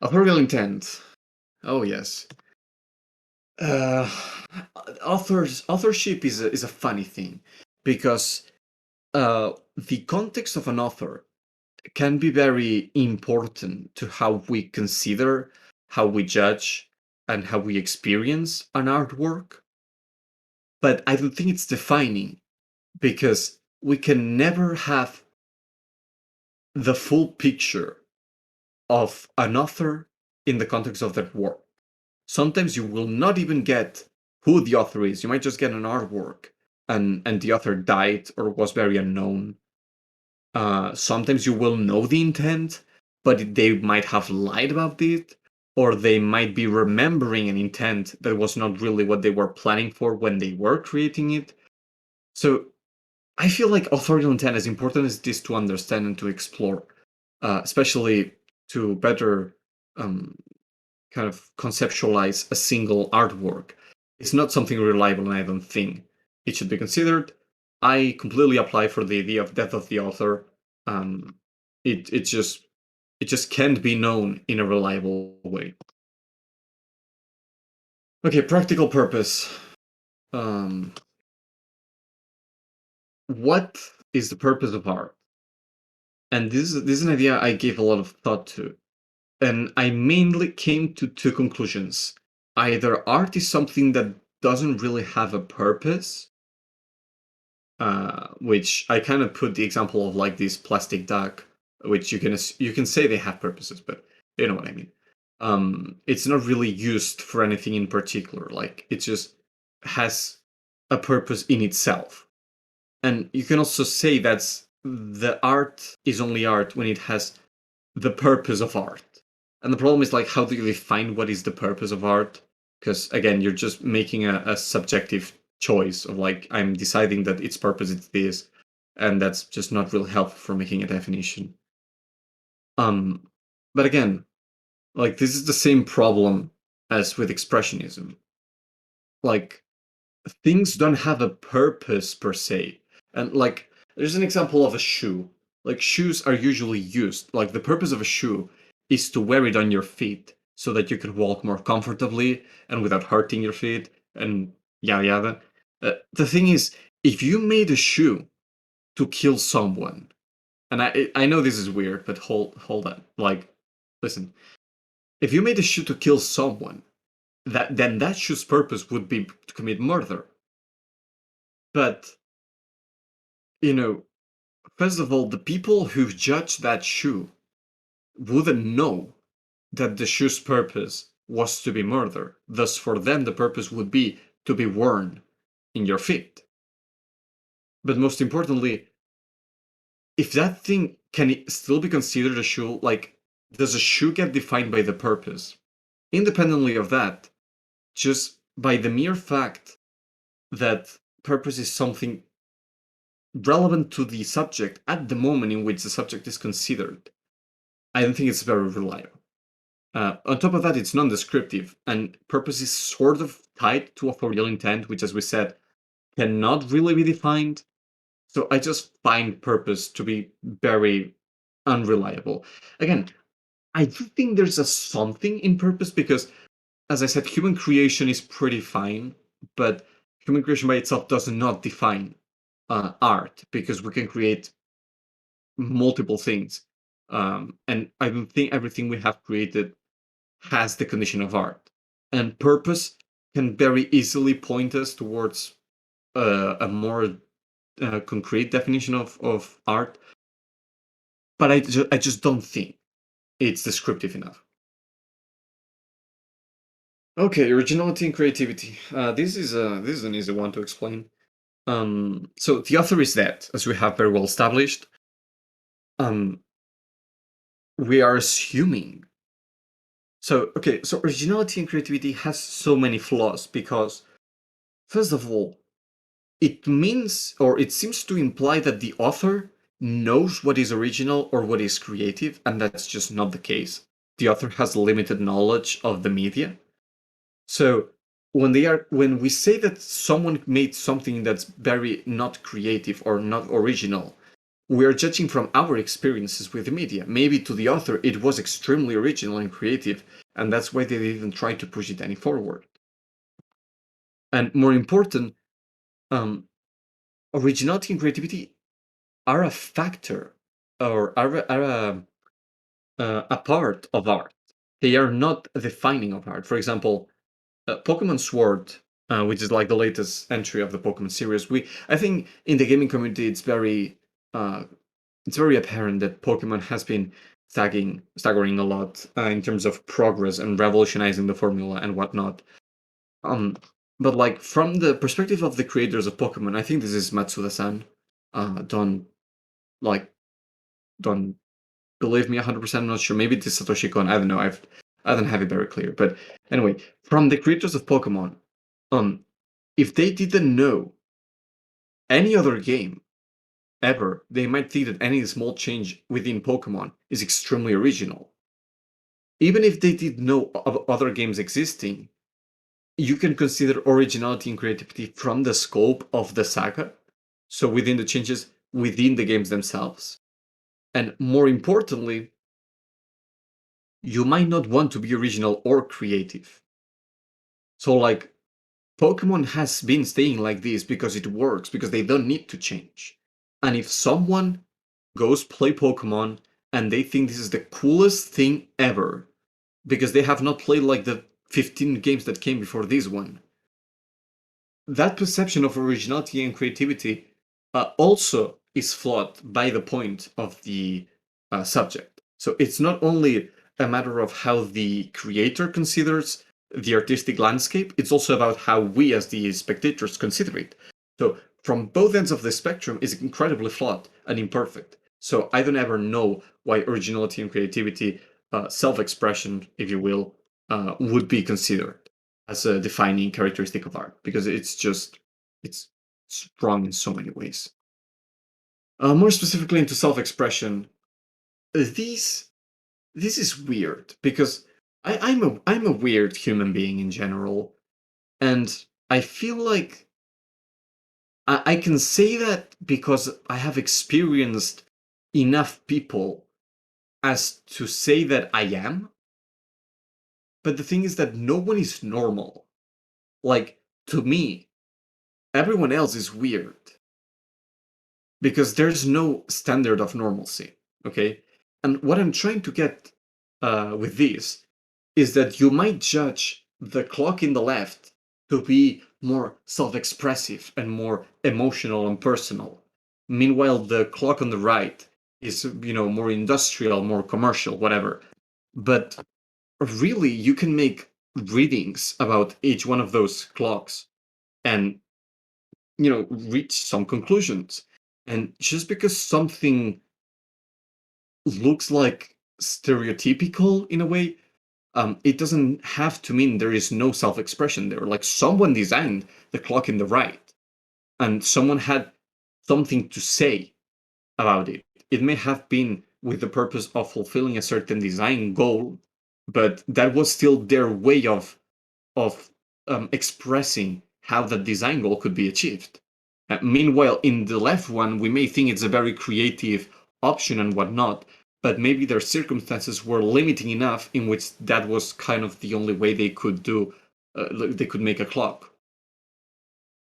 Authorial intent. Oh yes. Uh, authorship is a funny thing because the context of an author can be very important to how we consider, how we judge, and how we experience an artwork. But I don't think it's defining because we can never have the full picture of an author in the context of their work. Sometimes you will not even get who the author is. You might just get an artwork and the author died or was very unknown. Sometimes you will know the intent, but they might have lied about it, or they might be remembering an intent that was not really what they were planning for when they were creating it. So I feel like authorial intent, as important as it is to understand and to explore, especially to better kind of conceptualize a single artwork, it's not something reliable, and I don't think it should be considered. I completely apply for the idea of death of the author. Um, it just can't be known in a reliable way. Okay, practical purpose. What is the purpose of art? And this is an idea I gave a lot of thought to, and I mainly came to two conclusions. Either art is something that doesn't really have a purpose, which I kind of put the example of like this plastic duck, which you can say they have purposes, but you know what I mean. It's not really used for anything in particular. Like it just has a purpose in itself. And you can also say that's the art is only art when it has the purpose of art. And the problem is like, how do you define what is the purpose of art? Because again, you're just making a subjective choice of like, I'm deciding that its purpose is this, and that's just not really helpful for making a definition. But again, like this is the same problem as with expressionism. Like things don't have a purpose per se. And like there's an example of a shoe. Like shoes are usually used. Like the purpose of a shoe is to wear it on your feet so that you can walk more comfortably and without hurting your feet and yada yada. The thing is, if you made a shoe to kill someone, and I know this is weird, but hold on. Like, listen, if you made a shoe to kill someone, then that shoe's purpose would be to commit murder. But you know, first of all, the people who judged that shoe wouldn't know that the shoe's purpose was to be murder. Thus, for them, the purpose would be to be worn in your feet. But most importantly, if that thing can still be considered a shoe, like, does a shoe get defined by the purpose? Independently of that, just by the mere fact that purpose is something relevant to the subject at the moment in which the subject is considered, I don't think it's very reliable. On top of that, it's non-descriptive, and purpose is sort of tied to authorial intent, which, as we said, cannot really be defined. So I just find purpose to be very unreliable. Again, I do think there's a something in purpose because, as I said, human creation is pretty fine, but human creation by itself does not define art because we can create multiple things. And I don't think everything we have created has the condition of art. And purpose can very easily point us towards a more concrete definition of art, but I just don't think it's descriptive enough. Okay, originality and creativity. This is an easy one to explain. So the author is dead, as we have very well established. We are assuming. So originality and creativity has so many flaws because, first of all, it means, or it seems to imply that the author knows what is original or what is creative, and that's just not the case. The author has limited knowledge of the media. So when we say that someone made something that's very not creative or not original, we are judging from our experiences with the media. Maybe to the author it was extremely original and creative, and that's why they didn't try to push it any forward. And more important, originality and creativity are a factor, or are a part of art. They are not defining of art. For example, Pokemon Sword, which is like the latest entry of the Pokemon series, I think in the gaming community it's very apparent that Pokemon has been staggering a lot in terms of progress and revolutionizing the formula and whatnot. But like from the perspective of the creators of Pokemon, I think this is Matsuda-san. Don't believe me 100%. I'm not sure. Maybe it is Satoshi Kon. I don't know. I don't have it very clear. But anyway, from the creators of Pokemon, if they didn't know any other game ever, they might think that any small change within Pokemon is extremely original. Even if they did know of other games existing, you can consider originality and creativity from the scope of the saga, so within the changes within the games themselves. And more importantly, you might not want to be original or creative. So like, Pokemon has been staying like this because it works, because they don't need to change. And if someone goes play Pokemon and they think this is the coolest thing ever, because they have not played like the 15 games that came before this one, that perception of originality and creativity also is flawed by the point of the subject. So it's not only a matter of how the creator considers the artistic landscape, it's also about how we as the spectators consider it. So from both ends of the spectrum is incredibly flawed and imperfect. So I don't ever know why originality and creativity, self-expression, if you will, would be considered as a defining characteristic of art, because it's strong in so many ways. More specifically into self-expression, this is weird because I'm a weird human being in general, and I feel like I can say that because I have experienced enough people as to say that I am. But the thing is that no one is normal. Like, to me, everyone else is weird. Because there's no standard of normalcy, okay? And what I'm trying to get with this is that you might judge the clock in the left to be more self-expressive and more emotional and personal. Meanwhile, the clock on the right is, more industrial, more commercial, whatever. But really, you can make readings about each one of those clocks and, reach some conclusions. And just because something looks like stereotypical in a way, it doesn't have to mean there is no self-expression there. Like, someone designed the clock in the right, and someone had something to say about it. It may have been with the purpose of fulfilling a certain design goal, but that was still their way of expressing how that design goal could be achieved. Meanwhile, in the left one, we may think it's a very creative option and whatnot, but maybe their circumstances were limiting enough in which that was kind of the only way they could do, they could make a clock.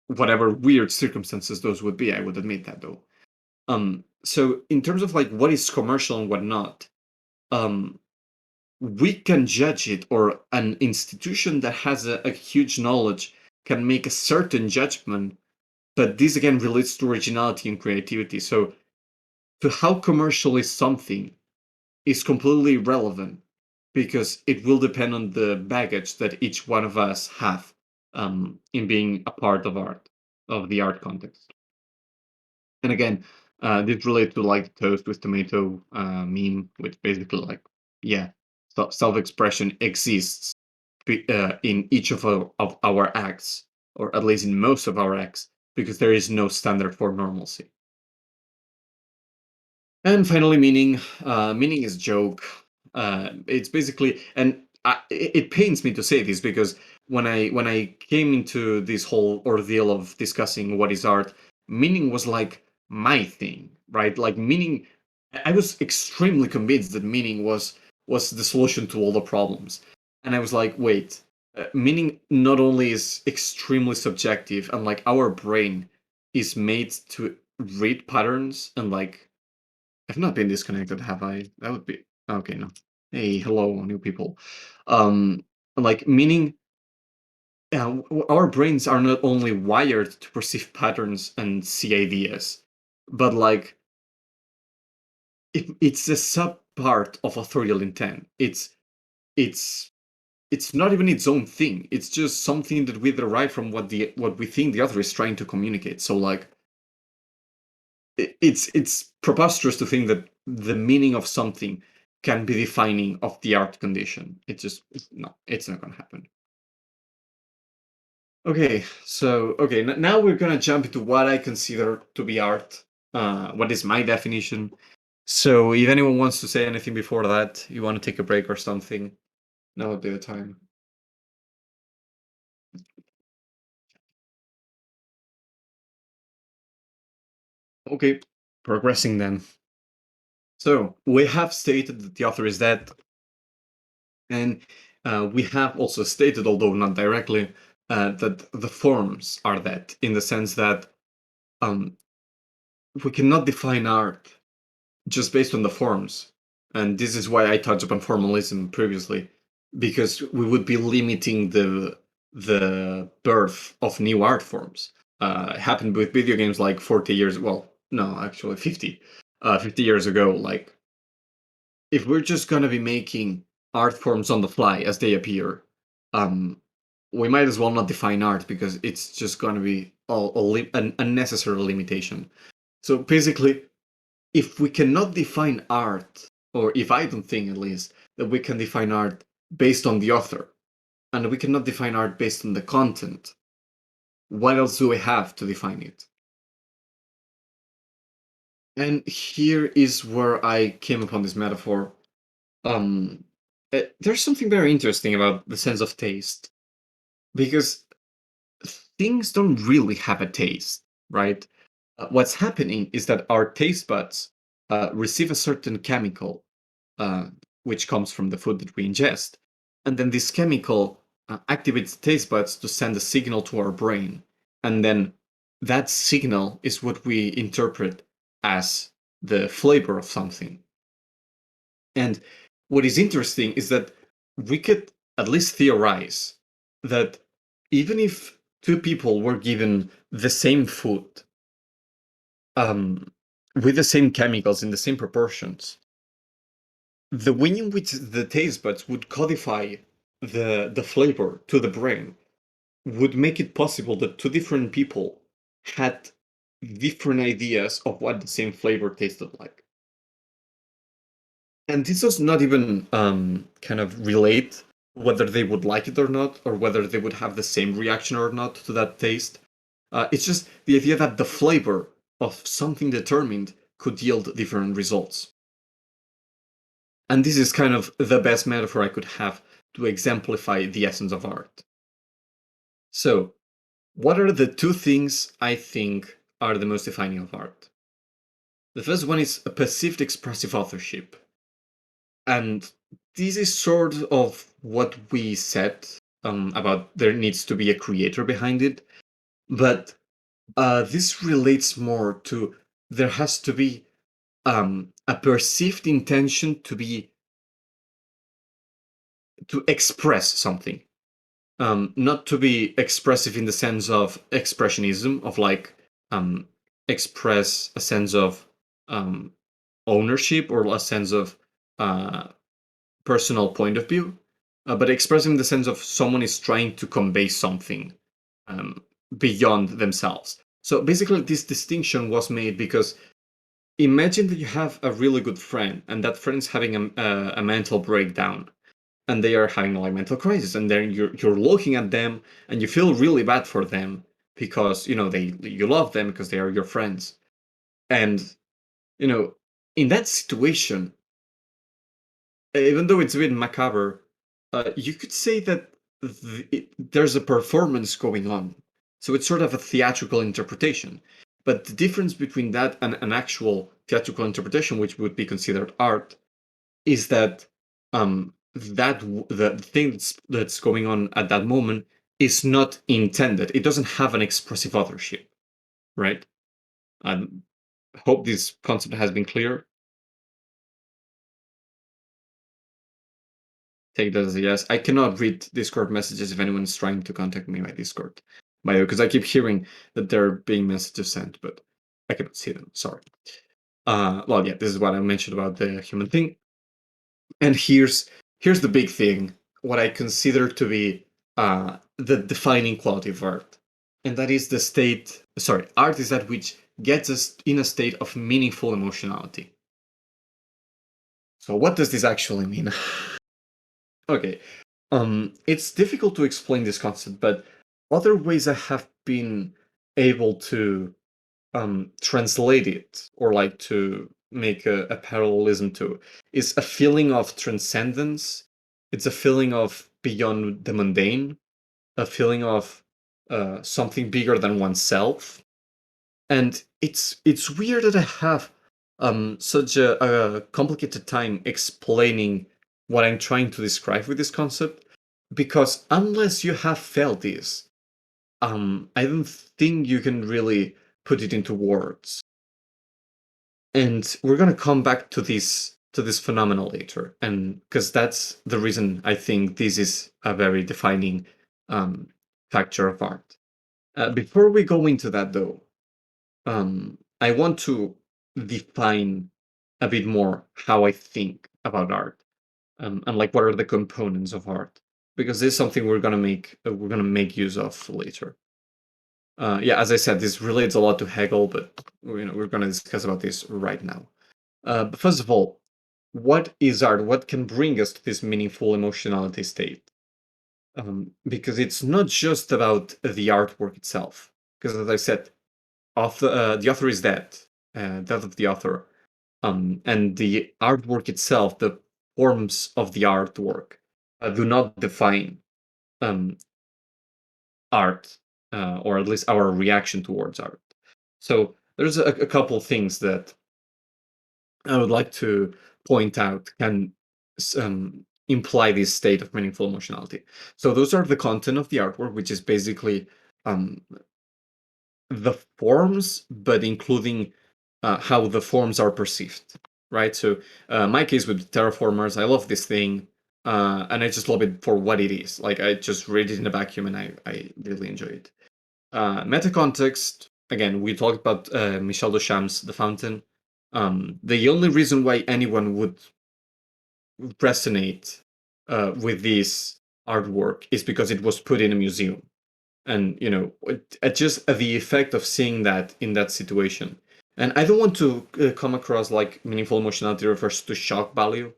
Whatever weird circumstances those would be, I would admit that though. So in terms of like what is commercial and whatnot, we can judge it, or an institution that has a huge knowledge can make a certain judgment But this again relates to originality and creativity. So to how commercial is something is completely irrelevant because it will depend on the baggage that each one of us have in being a part of art, of the art context. And again, this relates to like toast with tomato meme, which basically like, yeah, self-expression exists in each of our acts, or at least in most of our acts, because there is no standard for normalcy. And finally, meaning. Meaning is joke. It's basically, and it pains me to say this because when I came into this whole ordeal of discussing what is art, meaning was like my thing, right? Like meaning, I was extremely convinced that meaning was the solution to all the problems, and I was like, wait, meaning not only is extremely subjective, and like our brain is made to read patterns and like I've not been disconnected, have I? That would be okay. No. Hey, hello, new people. Um, like meaning, our brains are not only wired to perceive patterns and see ideas, but like it's a sub part of authorial intent. It's it's not even its own thing. It's just something that we derive from what we think the other is trying to communicate. So like it's preposterous to think that the meaning of something can be defining of the art condition. No, it's not gonna happen. Okay, so now we're gonna jump into what I consider to be art. What is my definition? So if anyone wants to say anything before that, you want to take a break or something, now would be the time. Okay, progressing then. So we have stated that the author is dead, and we have also stated, although not directly, that the forms are that, in the sense that um, we cannot define art just based on the forms. And this is why I touched upon formalism previously, because we would be limiting the birth of new art forms. It happened with video games like 40 years, well, no, actually 50. 50 years ago, like if we're just gonna be making art forms on the fly as they appear, um, we might as well not define art because it's just gonna be an unnecessary limitation. So basically, if we cannot define art, or if I don't think at least that we can define art based on the author, and we cannot define art based on the content, what else do we have to define it? And here is where I came upon this metaphor. Um, there's something very interesting about the sense of taste, because things don't really have a taste, right? What's happening is that our taste buds receive a certain chemical, uh, which comes from the food that we ingest, and then this chemical activates the taste buds to send a signal to our brain, and then that signal is what we interpret as the flavor of something. And what is interesting is that we could at least theorize that even if two people were given the same food, with the same chemicals in the same proportions, the way in which the taste buds would codify the flavor to the brain would make it possible that two different people had different ideas of what the same flavor tasted like. And this does not even kind of relate whether they would like it or not, or whether they would have the same reaction or not to that taste. It's just the idea that the flavor of something determined could yield different results. And this is kind of the best metaphor I could have to exemplify the essence of art. So, what are the two things I think are the most defining of art? The first one is a perceived expressive authorship. And this is sort of what we said about there needs to be a creator behind it. But this relates more to there has to be a perceived intention to express something. Not to be expressive in the sense of expressionism, of like express a sense of ownership or a sense of personal point of view, but expressing the sense of someone is trying to convey something um, beyond themselves. So basically, this distinction was made because imagine that you have a really good friend, and that friend is having a mental breakdown, and they are having like mental crisis, and then you're looking at them, and you feel really bad for them because you love them because they are your friends, and in that situation, even though it's a bit macabre, you could say that there's a performance going on. So it's sort of a theatrical interpretation. But the difference between that and an actual theatrical interpretation, which would be considered art, is that the thing that's going on at that moment is not intended. It doesn't have an expressive authorship, right? I hope this concept has been clear. Take that as a yes. I cannot read Discord messages if anyone's trying to contact me by Discord. By the way, because I keep hearing that there are being messages sent, but I cannot see them. Sorry. Well, yeah, this is what I mentioned about the human thing. And here's the big thing, what I consider to be the defining quality of art. And that is art is that which gets us in a state of meaningful emotionality. So what does this actually mean? Okay. It's difficult to explain this concept, but other ways I have been able to translate it or like to make a parallelism to is a feeling of transcendence. It's a feeling of beyond the mundane, a feeling of something bigger than oneself. And it's weird that I have such a complicated time explaining what I'm trying to describe with this concept, because unless you have felt this, I don't think you can really put it into words. And we're gonna come back to this phenomenon later, and because that's the reason I think this is a very defining factor of art. Before we go into that, though, I want to define a bit more how I think about art, and like what are the components of art, because this is something we're gonna make use of later. Yeah, as I said, this relates a lot to Hegel, but we're gonna discuss about this right now. But first of all, what is art? What can bring us to this meaningful emotionality state? Because it's not just about the artwork itself. Because as I said, the author is death of the author, and the artwork itself, the forms of the artwork, do not define art, or at least our reaction towards art. So there's a couple things that I would like to point out can imply this state of meaningful emotionality. So those are the content of the artwork, which is basically um, the forms, but including how the forms are perceived, right? So my case with terraformers, I love this thing, and I just love it for what it is. Like I just read it in a vacuum, and I really enjoy it. Meta context. Again, we talked about Michel Duchamp's The Fountain. The only reason why anyone would resonate with this artwork is because it was put in a museum, and just the effect of seeing that in that situation. And I don't want to come across like meaningful emotionality refers to shock value.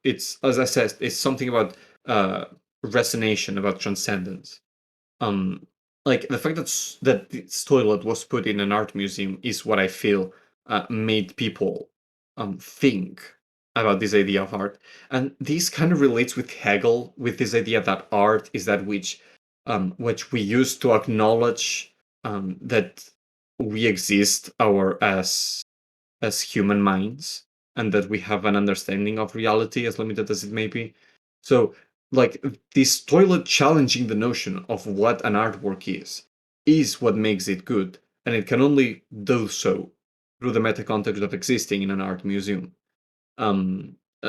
It's, as I said, it's something about resonation, about transcendence. um like the fact that this toilet was put in an art museum is what I feel made people think about this idea of art. And this kind of relates with Hegel, with this idea that art is that which we use to acknowledge that we exist as human minds, and that we have an understanding of reality, as limited as it may be. So, like, this toilet challenging the notion of what an artwork is what makes it good, and it can only do so through the meta context of existing in an art museum.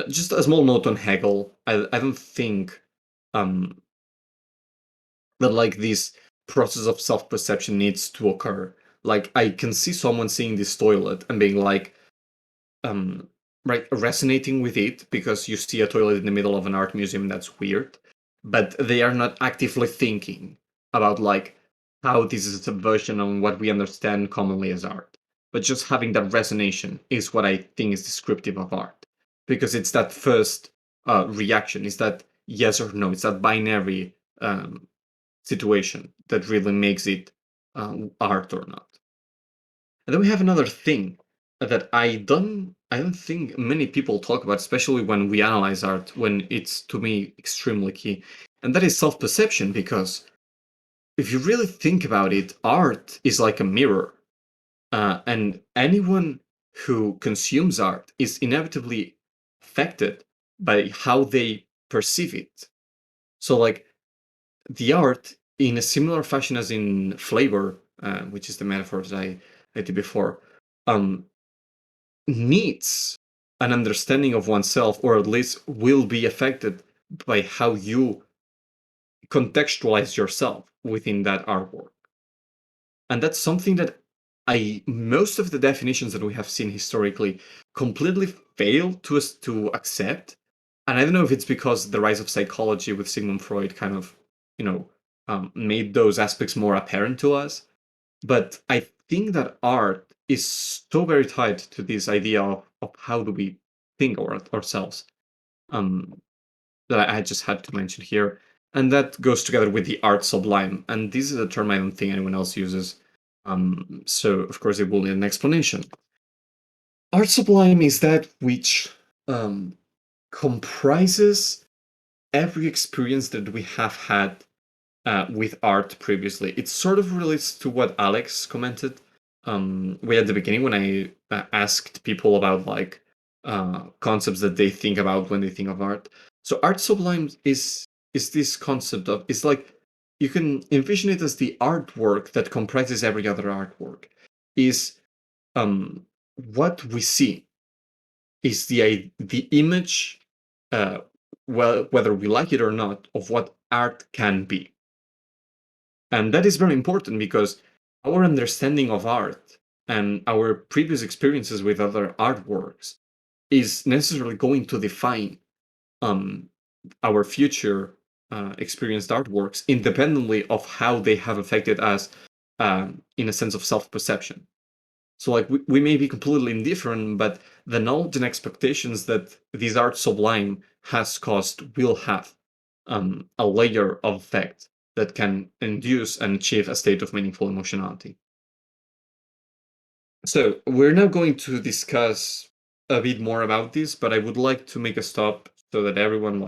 Just a small note on Hegel. I don't think that like this process of self perception needs to occur Like, I can see someone seeing this toilet and being like, right, resonating with it because you see a toilet in the middle of an art museum, that's weird. But they are not actively thinking about like how this is a subversion on what we understand commonly as art. But just having that resonation is what I think is descriptive of art. Because it's that first reaction, it's that yes or no, it's that binary situation that really makes it art or not. And then we have another thing that I don't think many people talk about, especially when we analyze art, when it's to me extremely key. And that is self-perception, because if you really think about it, art is like a mirror. And anyone who consumes art is inevitably affected by how they perceive it. So like the art, in a similar fashion as in flavor, which is the metaphor that I did before, um, needs an understanding of oneself, or at least will be affected by how you contextualize yourself within that artwork. And that's something that most of the definitions that we have seen historically completely fail to accept. And I don't know if it's because the rise of psychology with Sigmund Freud kind of, made those aspects more apparent to us. But I think that art is so very tied to this idea of how do we think ourselves, um, that I just had to mention here. And that goes together with the art sublime. And this is a term I don't think anyone else uses. So, of course, it will need an explanation. Art sublime is that which comprises every experience that we have had with art previously. It sort of relates to what Alex commented way at the beginning when I asked people about like concepts that they think about when they think of art. So art sublime is this concept of, it's like you can envision it as the artwork that comprises every other artwork. Is what we see is the image, well, whether we like it or not, of what art can be. And that is very important because our understanding of art and our previous experiences with other artworks is necessarily going to define um, our future experienced artworks independently of how they have affected us in a sense of self-perception. So like we may be completely indifferent, but the knowledge and expectations that this art sublime has caused will have a layer of effect that can induce and achieve a state of meaningful emotionality. So we're now going to discuss a bit more about this, but I would like to make a stop so that everyone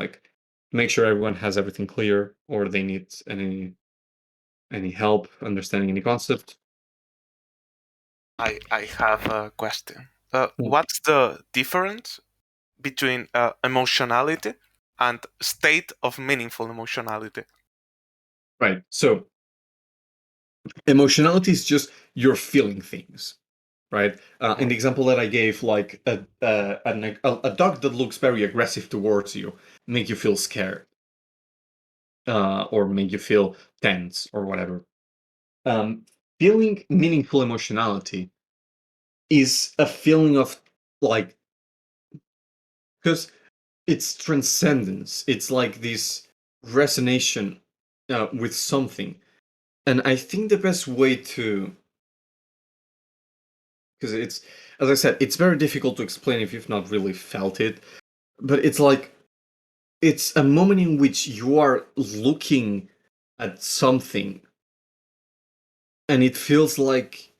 make sure everyone has everything clear, or they need any help understanding any concept. I have a question. Mm. What's the difference between emotionality and state of meaningful emotionality? Right. So emotionality is just you're feeling things, right? In the example that I gave, like a dog that looks very aggressive towards you make you feel scared, or make you feel tense or whatever. Um, Feeling meaningful emotionality is a feeling of like, because it's transcendence. It's like this resonation with something, and I think the best way to, because it's, as I said, it's very difficult to explain if you've not really felt it, but it's like it's a moment in which you are looking at something and it feels like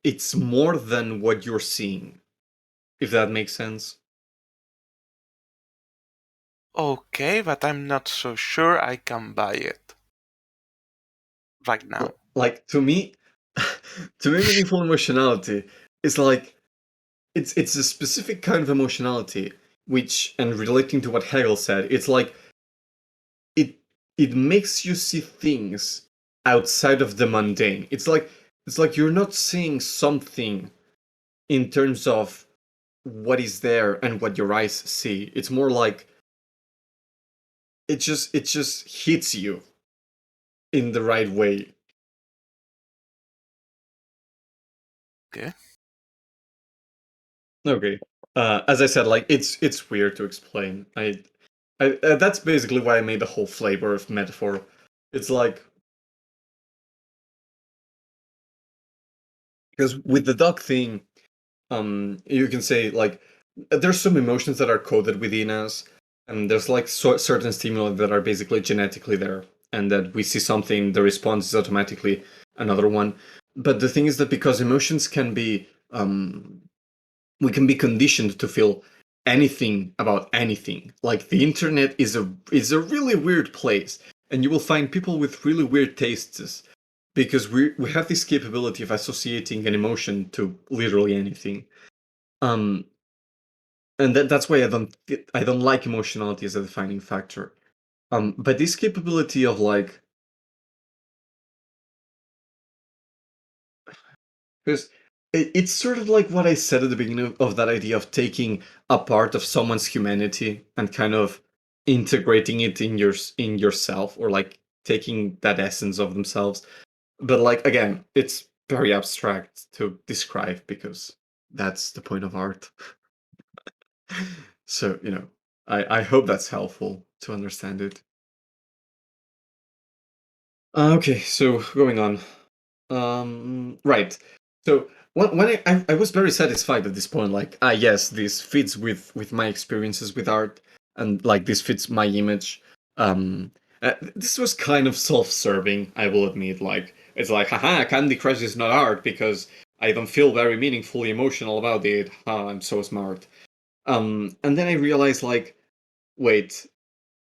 it's more than what you're seeing, if that makes sense. Okay, but I'm not so sure I can buy it right now. Like to me, to me, meaningful emotionality is like it's a specific kind of emotionality, which, and relating to what Hegel said, it's like it it makes you see things outside of the mundane. It's like you're not seeing something in terms of what is there and what your eyes see. It's more like it just hits you in the right way. Okay. Okay. As I said, like it's weird to explain. That's basically why I made the whole flavor of metaphor. It's like because with the dog thing, you can say like there's some emotions that are coded within us, and there's like certain stimuli that are basically genetically there, and that we see something, the response is automatically another one. But the thing is that because emotions can be we can be conditioned to feel anything about anything. Like the internet is a really weird place, and you will find people with really weird tastes because we have this capability of associating an emotion to literally anything. Um, and that's why I don't like emotionality as a defining factor. But this capability of like because it's sort of like what I said at the beginning of that idea of taking a part of someone's humanity and kind of integrating it in yourself, or like taking that essence of themselves. But like again, it's very abstract to describe because that's the point of art. So, I hope that's helpful to understand it. Okay, so going on. Right. So when I was very satisfied at this point, like, yes, this fits with my experiences with art, and like this fits my image. This was kind of self-serving, I will admit. Like, it's like, haha, Candy Crush is not art because I don't feel very meaningfully emotional about it. Ha, I'm so smart. And then I realized, like, wait,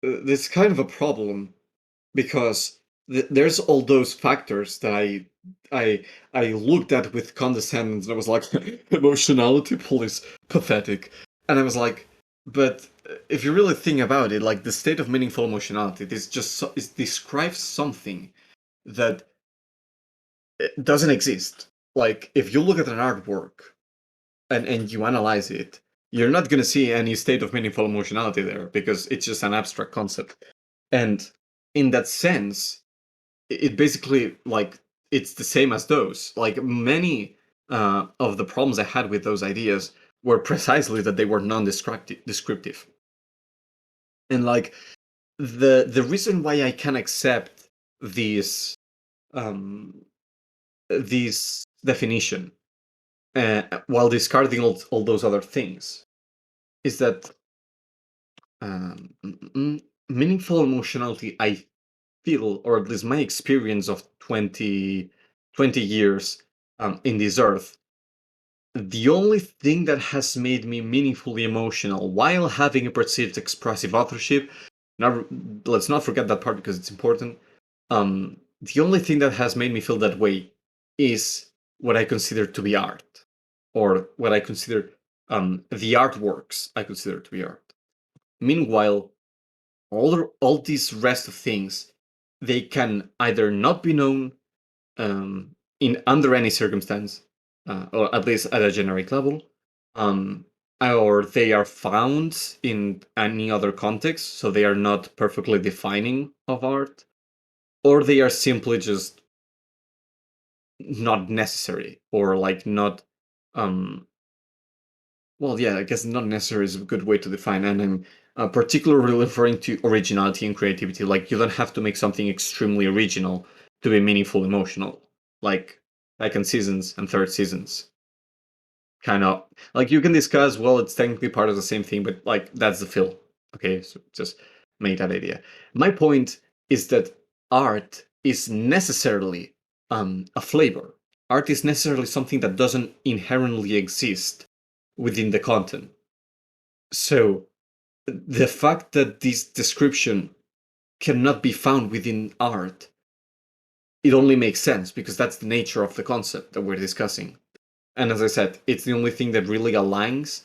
this is kind of a problem because there's all those factors that I I looked at with condescendence, and I was like, emotionality pool is pathetic, and I was like, but if you really think about it, like the state of meaningful emotionality, it describes something that doesn't exist. Like if you look at an artwork and you analyze it, you're not going to see any state of meaningful emotionality there because it's just an abstract concept. And in that sense, it basically like it's the same as those. Like many of the problems I had with those ideas were precisely that they were non-descriptive. And like the reason why I can accept these um, this definition while discarding all those other things is that meaningful emotionality, I feel, or at least my experience of 20 years in this earth, the only thing that has made me meaningfully emotional while having a perceived expressive authorship, now let's not forget that part because it's important. The only thing that has made me feel that way is what I consider to be art, or what I consider the artworks I consider to be art. Meanwhile, all these rest of things, they can either not be known in under any circumstance, or at least at a generic level, um, or they are found in any other context, so they are not perfectly defining of art, or they are simply just not necessary, or like not well, yeah, I guess not necessary is a good way to define, and I'm particularly referring to originality and creativity. Like, you don't have to make something extremely original to be meaningful, emotional. Like Second Seasons and Third Seasons, kind of like you can discuss. Well, it's technically part of the same thing, but like that's the feel. Okay, so just make that idea. My point is that art is necessarily a flavor. Art is necessarily something that doesn't inherently exist within the content. So the fact that this description cannot be found within art, it only makes sense because that's the nature of the concept that we're discussing. And as I said, it's the only thing that really aligns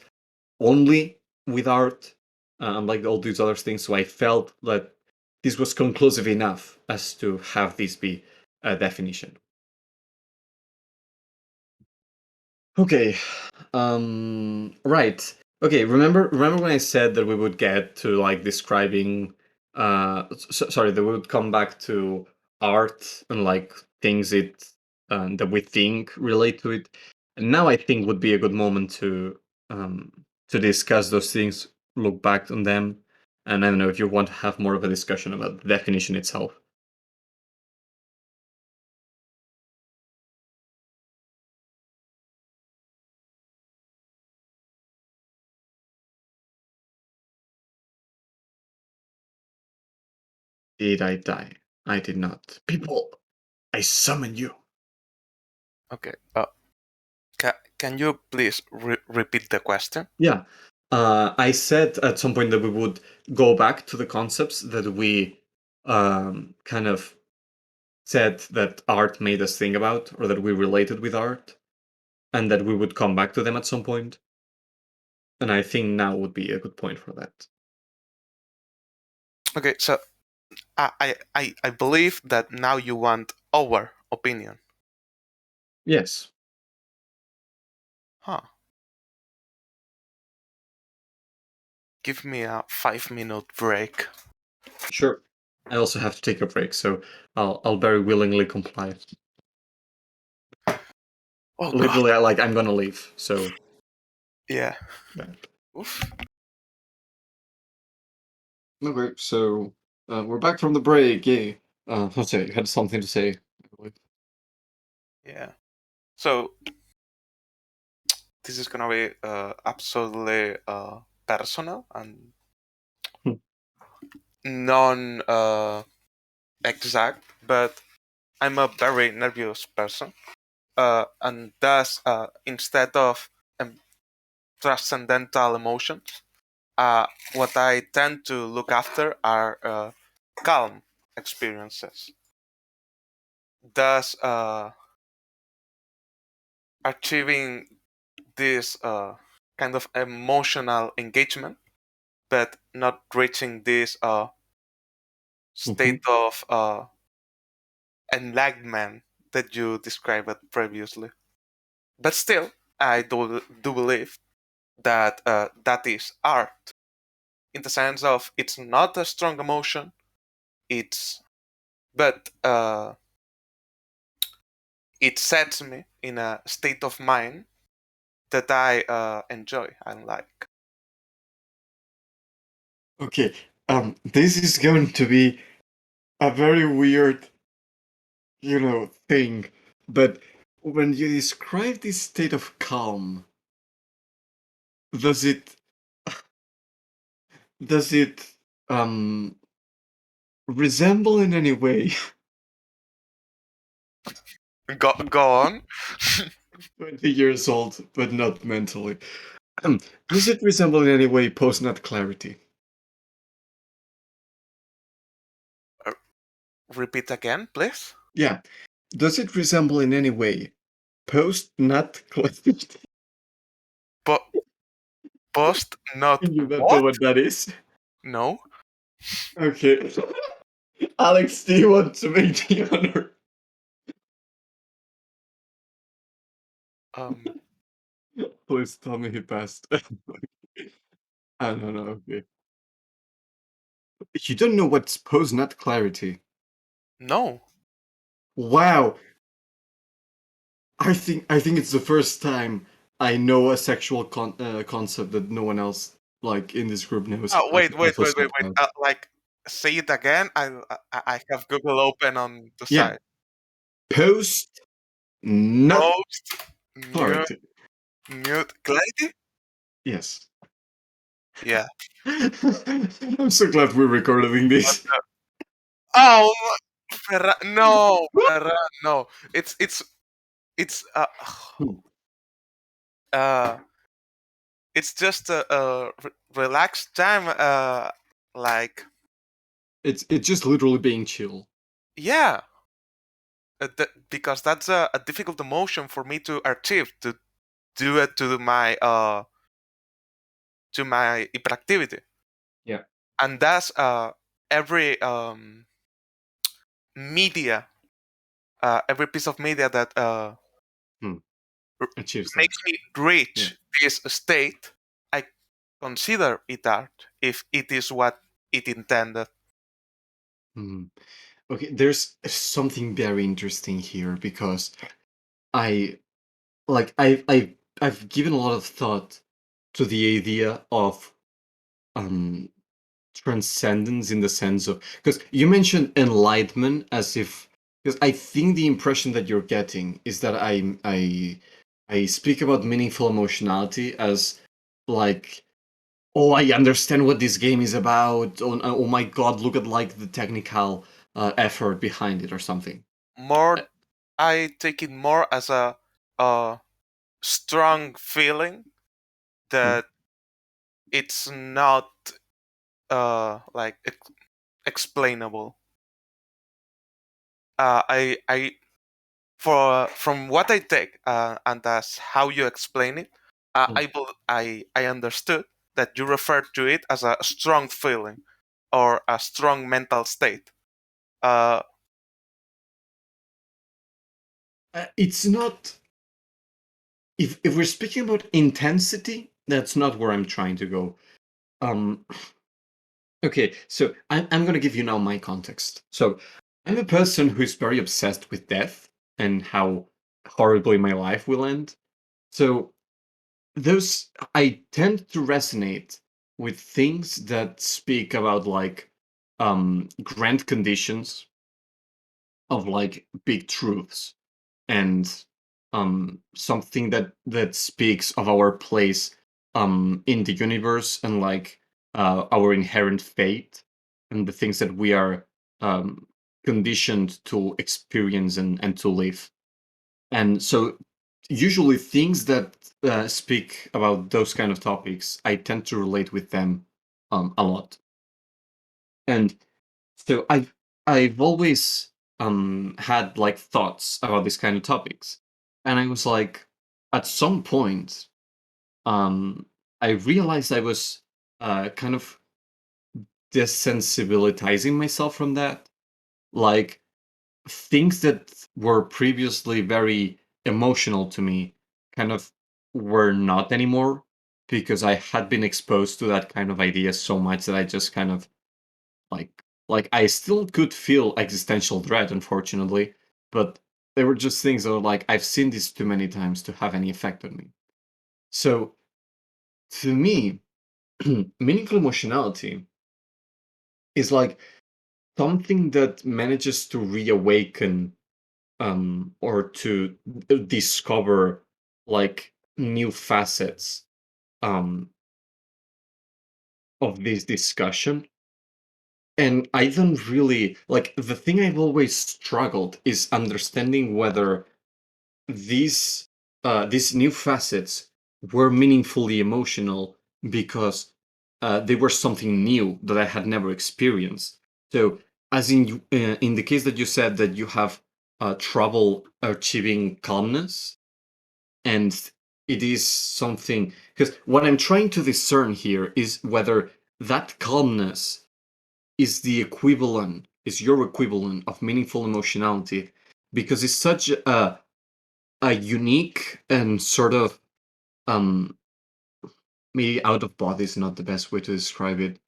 only with art, unlike all these other things. So I felt that this was conclusive enough as to have this be a definition. Okay. Right. Okay, remember when I said that we would get to like describing sorry, that we would come back to art and like things that we think relate to it. And now I think would be a good moment to discuss those things, look back on them, and I don't know if you want to have more of a discussion about the definition itself. Did I die? I did not. People, I summon you. Okay. Can you please repeat the question? Yeah. I said at some point that we would go back to the concepts that we kind of said that art made us think about, or that we related with art, and that we would come back to them at some point. And I think now would be a good point for that. Okay, so I believe that now you want our opinion. Yes. Huh. Give me a 5-minute break. Sure. I also have to take a break, so I'll very willingly comply. Oh, Literally, God. I'm gonna leave. So Yeah. yeah. Oof. Okay, so we're back from the break. Yay. Jose, you had something to say, I believe. Yeah. So this is gonna be absolutely personal and Hmm. non exact, but I'm a very nervous person, and thus instead of transcendental emotions, what I tend to look after are calm experiences. Thus, achieving this kind of emotional engagement, but not reaching this state of enlightenment that you described previously. But still, I do believe that that is art, in the sense of it's not a strong emotion. It's but it sets me in a state of mind that I enjoy and like. Okay, this is going to be a very weird, thing, but when you describe this state of calm, does it does it um resemble in any way Go on. 20 years old, but not mentally? Does it resemble in any way post-nut clarity? Repeat again, please. Yeah. Does it resemble in any way post-nut clarity? But post not You don't know what? what that is? No. Okay. Alex, do you want to make the honor? Um. Please tell me he passed. I don't know, okay. You don't know what's post-nut clarity? No. Wow! I think it's the first time I know a sexual concept that no one else in this group knows. Oh, I, wait, I wait, feel wait, so wait, wait. proud. Like, say it again. I have Google open on the Yeah, side. post-nut Post nude clarity. clarity. Yes. Yeah. I'm so glad we're recording What this. the- Oh, no, no. It's Hmm. uh it's just a relaxed time. Like, It's just literally being chill. yeah. Because that's a difficult emotion for me to achieve, to do it to my hyperactivity. Yeah. And that's every media, every piece of media that Hmm. r- Achieves that. makes me Yeah. reach this state, I consider it art if it is what it intended. Hmm. Okay, there's something very interesting here because I like I've given a lot of thought to the idea of transcendence, in the sense of, because you mentioned enlightenment, as if, because I think the impression that you're getting is that I speak about meaningful emotionality as like, oh, I understand what this game is about. Oh my god, look at like the technical effort behind it or something. More, I take it more as a strong feeling that it's not like explainable. I from what I take, and that's how you explain it. I understood that you refer to it as a strong feeling or a strong mental state. Uh, It's not. If we're speaking about intensity, that's not where I'm trying to go. Um, okay, so I'm going to give you now my context. So I'm a person who's very obsessed with death and how horribly my life will end. So those, I tend to resonate with things that speak about like grand conditions of like big truths, and something that speaks of our place in the universe, and like our inherent fate, and the things that we are um conditioned to experience and to live. And so usually things that speak about those kind of topics, I tend to relate with them a lot. And so I've always had like thoughts about these kind of topics. And I was like, at some point, um I realized I was kind of desensibilitizing myself from that. Like, things that were previously very emotional to me kind of were not anymore, because I had been exposed to that kind of idea so much that I just kind of like I still could feel existential dread, unfortunately, but they were just things that were like, I've seen this too many times to have any effect on me. So to me, meaningful emotionality is like something that manages to reawaken or to discover like new facets um of this discussion. And I don't really like, the thing I've always struggled is understanding whether these new facets were meaningfully emotional because they were something new that I had never experienced. So, as in the case that you said that you have trouble achieving calmness, and it is something, because what I'm trying to discern here is whether that calmness is the equivalent, is your equivalent of meaningful emotionality, because it's such a unique and sort of um maybe out of body is not the best way to describe it,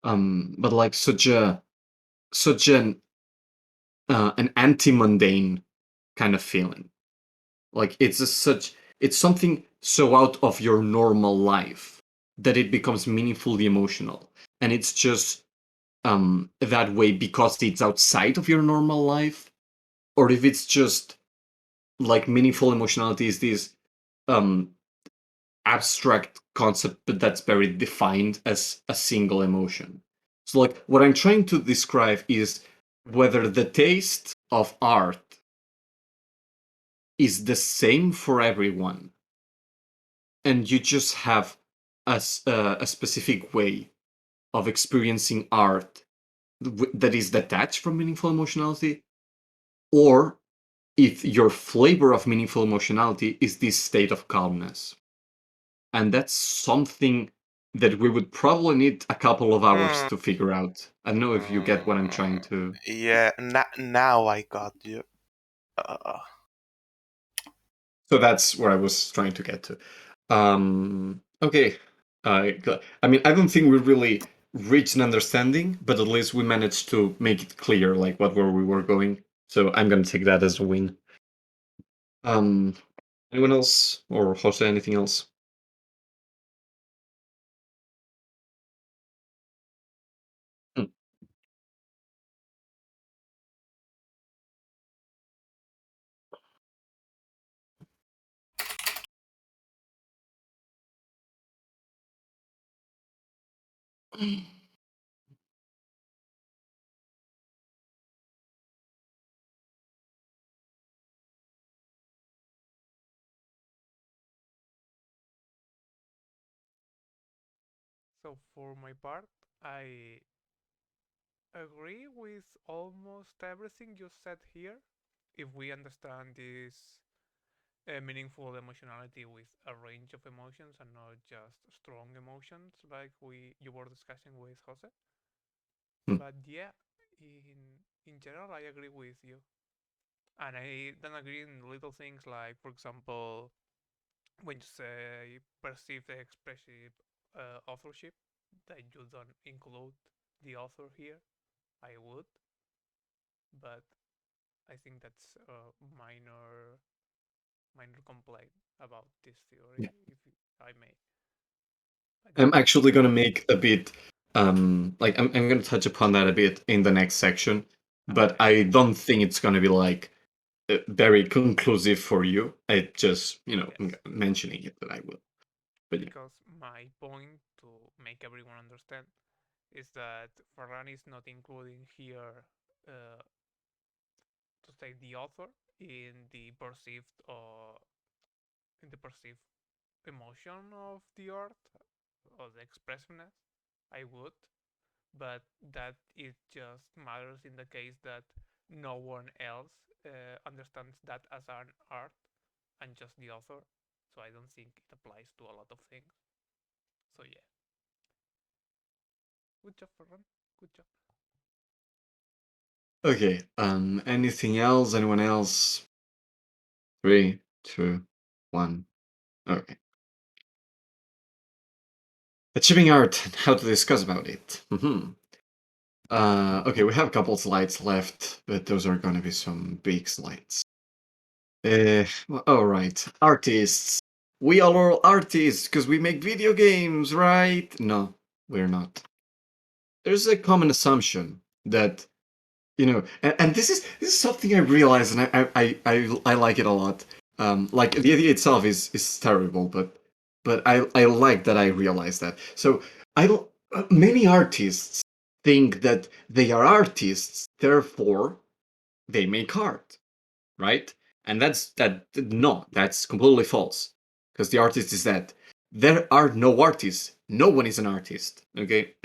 but like such an anti-mundane kind of feeling. Like it's something so out of your normal life that it becomes meaningfully emotional, and it's just that way because it's outside of your normal life, or if it's just like meaningful emotionality is this um abstract concept, but that's very defined as a single emotion. So, like, what I'm trying to describe is whether the taste of art is the same for everyone, and you just have a specific way of experiencing art that is detached from meaningful emotionality, or if your flavor of meaningful emotionality is this state of calmness. And that's something that we would probably need a couple of hours mm, to figure out. I don't know if you get what I'm trying mm, to. yeah, now I got you. Uh, So that's where I was trying to get to. Okay. I mean, I don't think we really reached an understanding, but at least we managed to make it clear, like what where we were going. So I'm gonna take that as a win. Um, Anyone else? Or Jose, anything else? Hmm. So for my part, I agree with almost everything you said here. If we understand this meaningful emotionality with a range of emotions and not just strong emotions like we you were discussing with Jose. Hmm. But yeah, in general, I agree with you, and I don't agree in little things like, for example, when you say perceived expressive authorship, that you don't include the author here. I would, but I think that's a minor complaint about this theory, Yeah. if I may. But I'm yeah, actually gonna make a bit like I'm gonna touch upon that a bit in the next section, but okay. I don't think it's gonna be like very conclusive for you. I just, I'm Yes, mentioning it that I will. But yeah. because my point to make everyone understand is that Ferran is not including here to say the author in the perceived emotion of the art or the expressiveness. I would, but that it just matters in the case that no one else understands that as an art and just the author. So I don't think it applies to a lot of things. So yeah, good job, Ferran. Good job. Okay. Anything else? Anyone else? 3, 2, 1. Okay. Achieving art and how to discuss about it. Okay, we have a couple slides left, but those are gonna be some big slides. Well, all right. Artists. We all are artists because we make video games, right? No, we're not. There's a common assumption that and this is something I realize, and I like it a lot. Like the idea itself is terrible, but I like that I realize that. So many artists think that they are artists, therefore they make art, right? And that's completely false, because the artist is that. There are no artists. No one is an artist. Okay,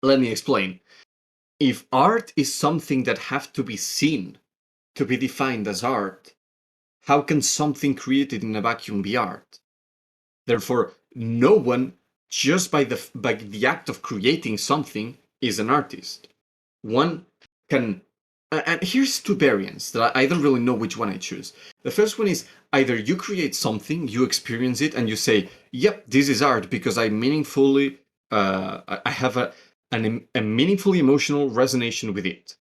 let me explain. If art is something that have to be seen to be defined as art, how can something created in a vacuum be art? Therefore, no one, just by the act of creating something, is an artist. One can, and here's two variants that I don't really know which one I choose. The first one is either you create something, you experience it, and you say, "Yep, this is art because I meaningfully, I have a meaningfully emotional resonance with it."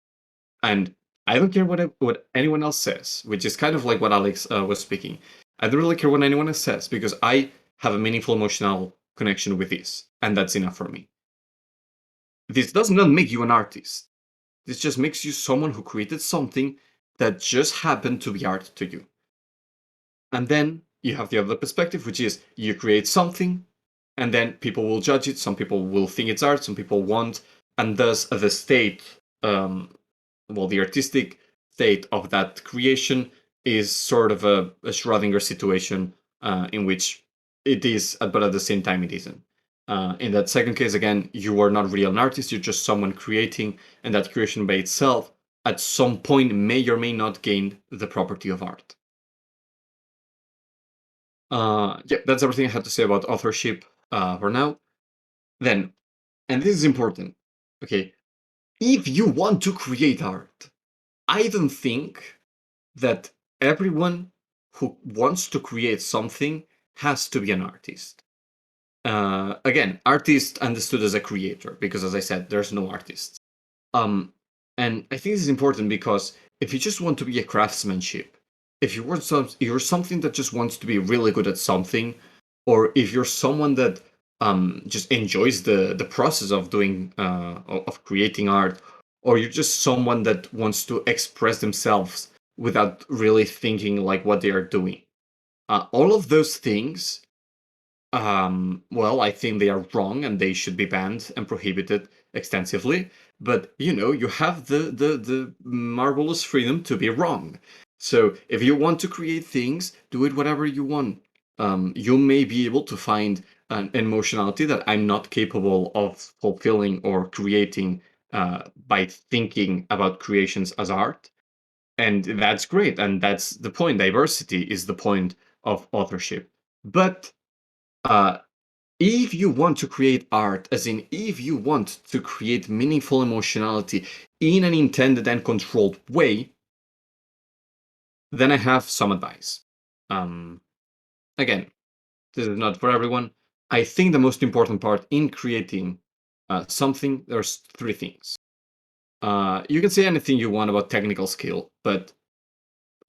And I don't care what anyone else says, which is kind of like what Alex was speaking. I don't really care what anyone else says because I have a meaningful emotional connection with this, and that's enough for me. This does not make you an artist. This just makes you someone who created something that just happened to be art to you. And then you have the other perspective, which is you create something, and then people will judge it. Some people will think it's art, some people won't, and thus the state, the artistic state of that creation is sort of a Schrodinger situation in which it is, but at the same time it isn't. In that second case, again, you are not really an artist, you're just someone creating, and that creation by itself at some point may or may not gain the property of art. Yeah, that's everything I had to say about authorship for now. Then, and this is important, okay, if you want to create art, I don't think that everyone who wants to create something has to be an artist. Again, artist understood as a creator, because as I said, there's no artists. And I think this is important because if you just want to be a craftsmanship, if you're something that just wants to be really good at something, or if you're someone that just enjoys the process of doing of creating art, or you're just someone that wants to express themselves without really thinking like what they are doing. All of those things, well, I think they are wrong and they should be banned and prohibited extensively. But you have the marvelous freedom to be wrong. So if you want to create things, do it whatever you want. You may be able to find an emotionality that I'm not capable of fulfilling or creating by thinking about creations as art. And that's great. And that's the point. Diversity is the point of authorship. But uh, if you want to create art, as in if you want to create meaningful emotionality in an intended and controlled way, then I have some advice. Again, this is not for everyone. I think the most important part in creating something, there's three things. You can say anything you want about technical skill, but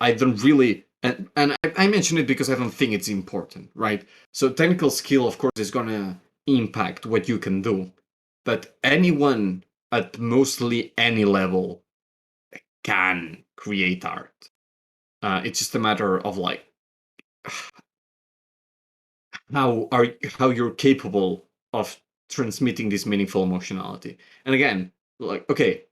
I don't really, and I mention it because I don't think it's important, right? So technical skill, of course, is gonna impact what you can do, but anyone at mostly any level can create art. It's just a matter of like how you're capable of transmitting this meaningful emotionality. And again, like okay,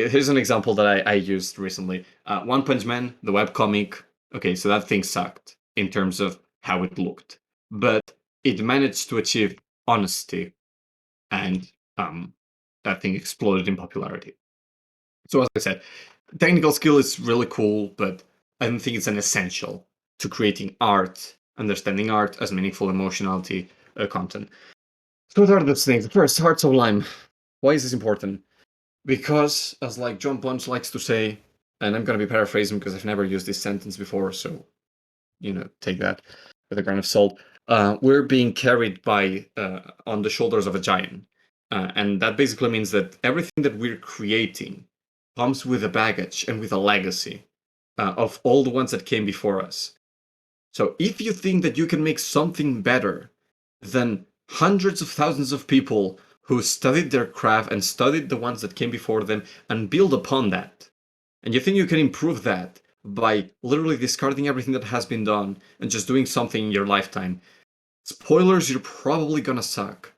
here's an example that I used recently. One Punch Man, the webcomic. Okay, so that thing sucked in terms of how it looked, but it managed to achieve honesty, and that thing exploded in popularity. So as I said, technical skill is really cool, but I don't think it's an essential to creating art, understanding art as meaningful emotionality content. So what are those things? First, Heart Sublime. Why is this important? Because, as like John Punch likes to say, and I'm going to be paraphrasing because I've never used this sentence before, so take that with a grain of salt. We're being carried by on the shoulders of a giant, and that basically means that everything that we're creating comes with a baggage and with a legacy of all the ones that came before us. So if you think that you can make something better than hundreds of thousands of people who studied their craft and studied the ones that came before them and build upon that, and you think you can improve that by literally discarding everything that has been done and just doing something in your lifetime, spoilers, you're probably gonna suck.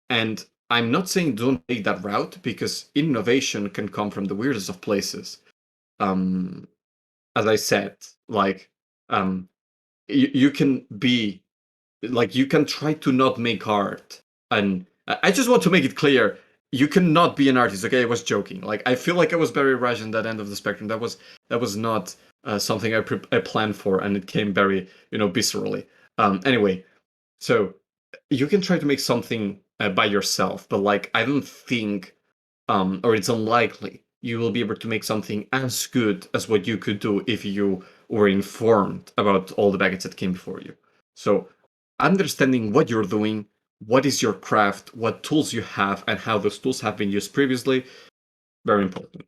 And I'm not saying don't take that route, because innovation can come from the weirdest of places. As I said, like, you can be like, you can try to not make art, and I just want to make it clear, you cannot be an artist. Okay, I was joking. Like, I feel like I was very rash in that end of the spectrum. That was not something I planned for, and it came very viscerally. Anyway, so you can try to make something by yourself, but like, I don't think or it's unlikely you will be able to make something as good as what you could do if you were informed about all the baggage that came before you. So understanding what you're doing, what is your craft, what tools you have, and how those tools have been used previously, very important.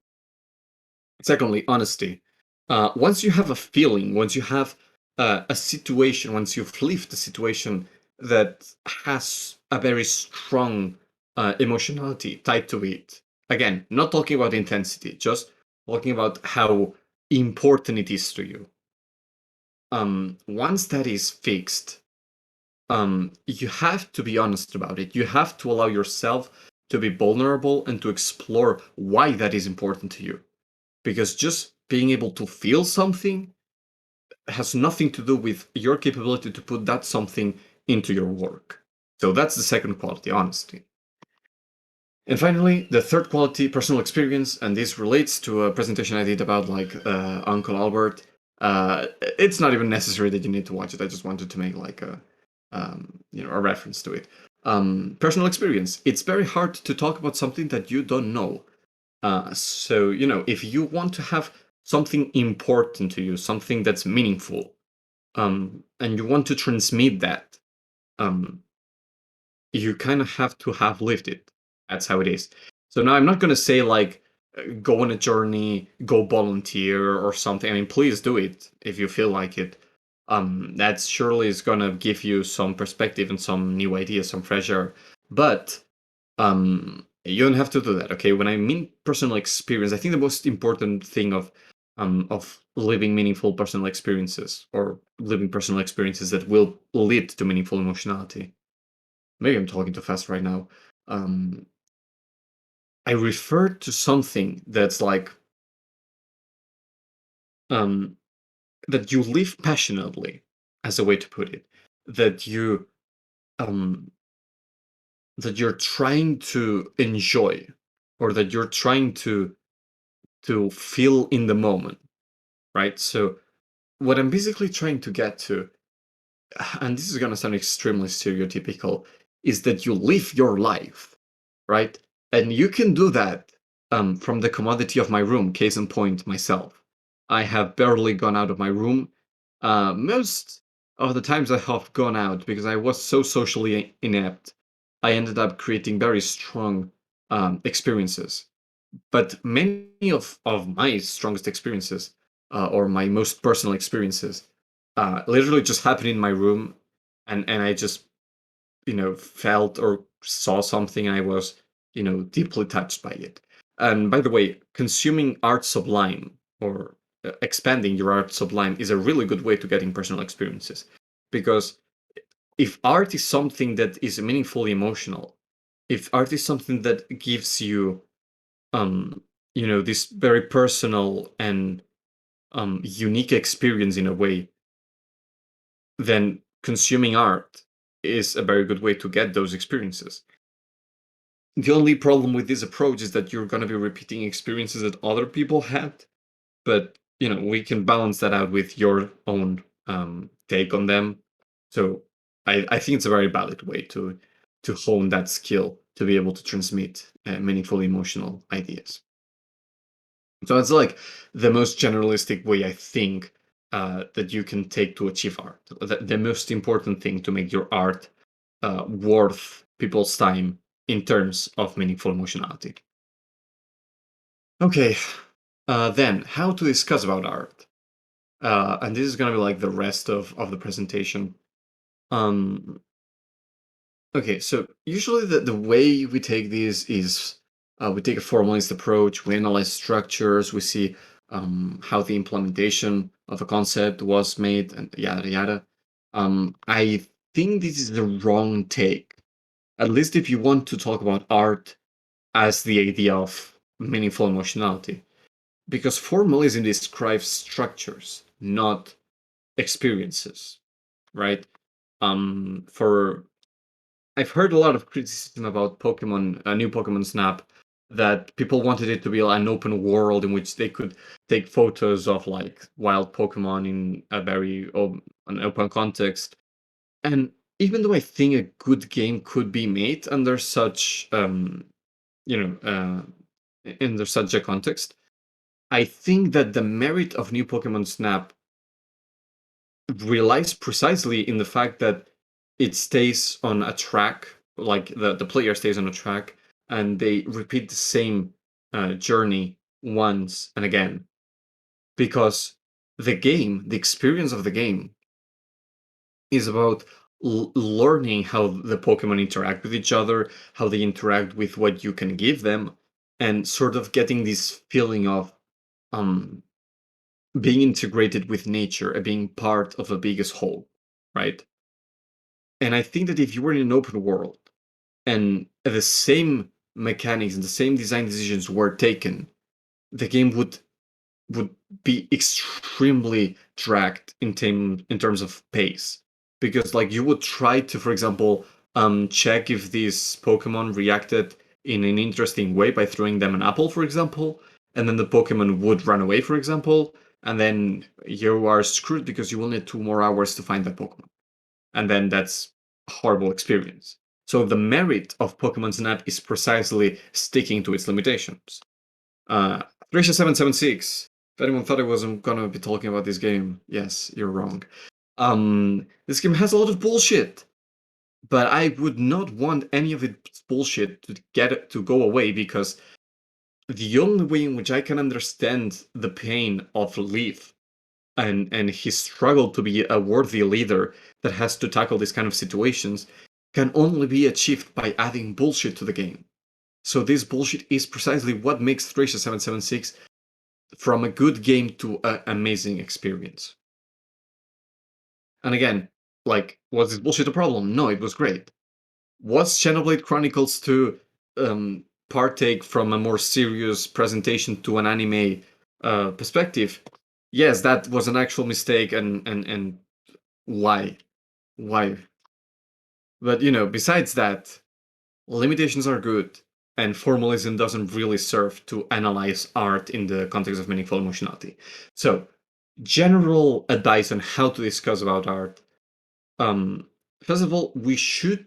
Secondly, honesty. Once you have a feeling, once you have a situation, once you've lived a situation that has a very strong emotionality tied to it, again, not talking about intensity, just talking about how important it is to you. Once that is fixed, you have to be honest about it. You have to allow yourself to be vulnerable and to explore why that is important to you. Because just being able to feel something has nothing to do with your capability to put that something into your work. So that's the second quality, honesty. And finally, the third quality, personal experience, and this relates to a presentation I did about like Uncle Albert. It's not even necessary that you need to watch it. I just wanted to make like a reference to it. Personal experience. It's very hard to talk about something that you don't know. So if you want to have something important to you, something that's meaningful, and you want to transmit that, you kind of have to have lived it. That's how it is. So now I'm not going to say like go on a journey, go volunteer or something. I mean, please do it if you feel like it. That surely is gonna give you some perspective and some new ideas, some fresh air. But you don't have to do that, okay? When I mean personal experience, I think the most important thing of living meaningful personal experiences, or living personal experiences that will lead to meaningful emotionality. Maybe I'm talking too fast right now. Um, I refer to something that's like um, that you live passionately, as a way to put it. That you um, that you're trying to enjoy, or that you're trying to feel in the moment, right? So what I'm basically trying to get to, and this is gonna sound extremely stereotypical, is that you live your life, right? And you can do that from the commodity of my room. Case in point, myself. I have barely gone out of my room. Most of the times I have gone out because I was so socially inept, I ended up creating very strong experiences. But many of my strongest experiences, or my most personal experiences, literally just happened in my room, and I just felt or saw something, and I was deeply touched by it. And by the way, consuming art sublime, or expanding your art sublime, is a really good way to getting personal experiences, because if art is something that is meaningfully emotional, if art is something that gives you um this very personal and unique experience in a way, then consuming art is a very good way to get those experiences. The only problem with this approach is that you're going to be repeating experiences that other people had, but we can balance that out with your own take on them. So I think it's a very valid way to hone that skill, to be able to transmit meaningful emotional ideas. So it's like the most generalistic way, I think, that you can take to achieve art. The most important thing to make your art worth people's time in terms of meaningful emotionality. Okay, then how to discuss about art. And this is going to be like the rest of the presentation. Okay, so usually the way we take these is we take a formalist approach, we analyze structures, we see how the implementation of a concept was made, and yada yada. I think this is the wrong take, at least if you want to talk about art as the idea of meaningful emotionality, because formalism describes structures, not experiences, right? For I've heard a lot of criticism about Pokemon, new Pokemon Snap, that people wanted it to be an open world in which they could take photos of like wild Pokemon in a very an open context. And even though I think a good game could be made under such, you know, under such a context, I think that the merit of new Pokemon Snap relies precisely in the fact that it stays on a track, like the player stays on a track, and they repeat the same journey once and again. Because the experience of the game, is about learning how the Pokemon interact with each other, how they interact with what you can give them, and sort of getting this feeling of um, being integrated with nature and being part of a biggest whole, right? And I think that if you were in an open world and the same mechanics and the same design decisions were taken, the game would be extremely dragged in terms of pace, because like you would try to, for example, check if these Pokemon reacted in an interesting way by throwing them an apple, for example, and then the Pokemon would run away, for example, and then you are screwed because you will need 2 more hours to find that Pokemon, and then that's a horrible experience. So the merit of Pokemon Snap is precisely sticking to its limitations. Thresher776. If anyone thought I wasn't gonna be talking about this game, yes, you're wrong. This game has a lot of bullshit, but I would not want any of its bullshit to go away, because the only way in which I can understand the pain of Leaf and his struggle to be a worthy leader that has to tackle these kind of situations can only be achieved by adding bullshit to the game. So this bullshit is precisely what makes Thracia 776 from a good game to an amazing experience. And again, like, was this bullshit a problem? No, it was great. Was Xenoblade Chronicles 2 partake from a more serious presentation to an anime perspective? Yes, that was an actual mistake, and why? Why? But, besides that, limitations are good, and formalism doesn't really serve to analyze art in the context of meaningful emotionality. So, general advice on how to discuss about art. First of all, we should.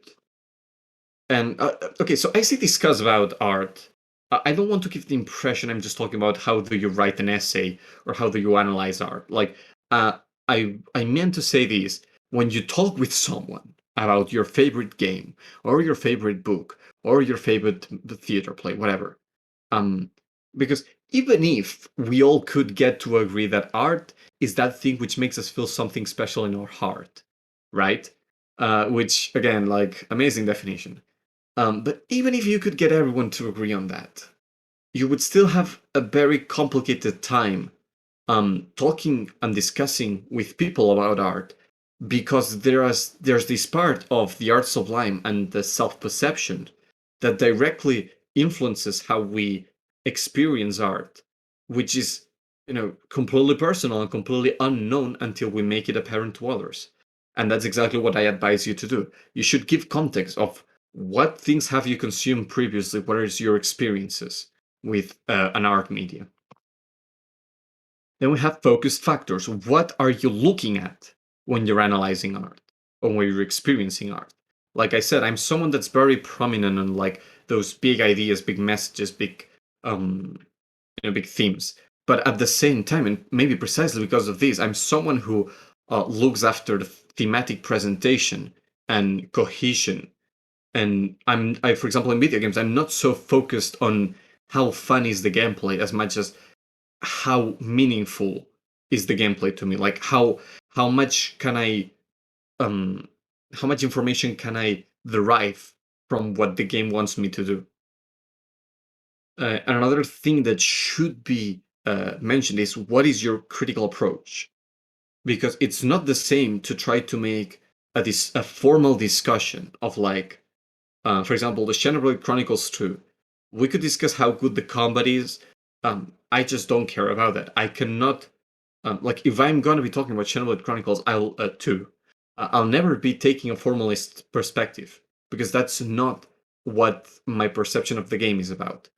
And okay, so I say discuss about art. I don't want to give the impression I'm just talking about how do you write an essay or how do you analyze art. Like, I meant to say this when you talk with someone about your favorite game or your favorite book or your favorite theater play, whatever. Um, because even if we all could get to agree that art is that thing which makes us feel something special in our heart, right? Which again, like, amazing definition. But even if you could get everyone to agree on that, you would still have a very complicated time talking and discussing with people about art, because there's this part of the art sublime and the self-perception that directly influences how we experience art, which is completely personal and completely unknown until we make it apparent to others. And that's exactly what I advise you to do. You should give context of what things have you consumed previously, what is your experiences with an art media. Then we have focused factors. What are you looking at when you're analyzing art or when you're experiencing art? Like I said, I'm someone that's very prominent on like those big ideas, big messages, big big themes. But at the same time, and maybe precisely because of this, I'm someone who looks after the thematic presentation and cohesion. And for example, in video games, I'm not so focused on how fun is the gameplay as much as how meaningful is the gameplay to me. Like how much can I how much information can I derive from what the game wants me to do. And another thing that should be mentioned is what is your critical approach, because it's not the same to try to make a formal discussion of like, for example, the Xenoblade Chronicles 2. We could discuss how good the combat is. I just don't care about that. I cannot, like, if I'm going to be talking about Xenoblade Chronicles 2, I'll never be taking a formalist perspective, because that's not what my perception of the game is about.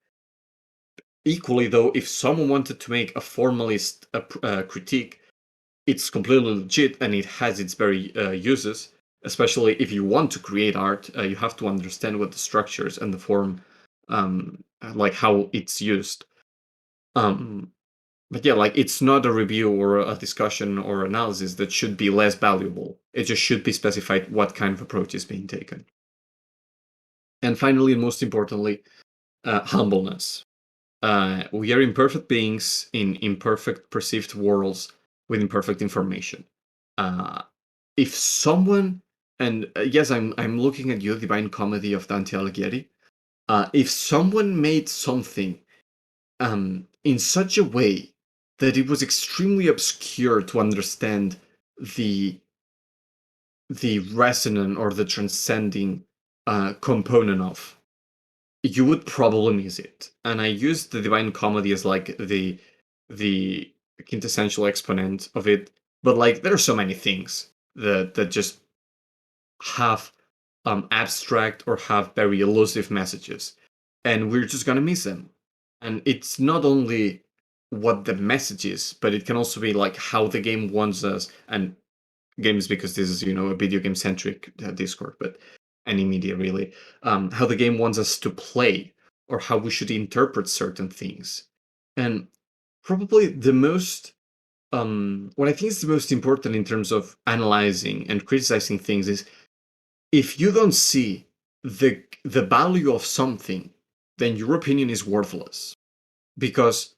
Equally, though, if someone wanted to make a formalist critique, it's completely legit and it has its very uses. Especially if you want to create art, you have to understand what the structures and the form, like how it's used. But yeah, like, it's not a review or a discussion or analysis that should be less valuable. It just should be specified what kind of approach is being taken. And finally, and most importantly, humbleness. We are imperfect beings in imperfect perceived worlds with imperfect information. If someone, and yes, I'm looking at you, Divine Comedy of Dante Alighieri. If someone made something in such a way that it was extremely obscure to understand the resonant or the transcending component of, you would probably miss it. And I use the Divine Comedy as like the quintessential exponent of it. But like, there are so many things that just have abstract or have very elusive messages, and we're just gonna miss them. And it's not only what the message is, but it can also be like how the game wants us, and games, because this is a video game centric Discord, but any media really, how the game wants us to play or how we should interpret certain things. And probably the most what I think is the most important in terms of analyzing and criticizing things is, if you don't see the value of something, then your opinion is worthless. because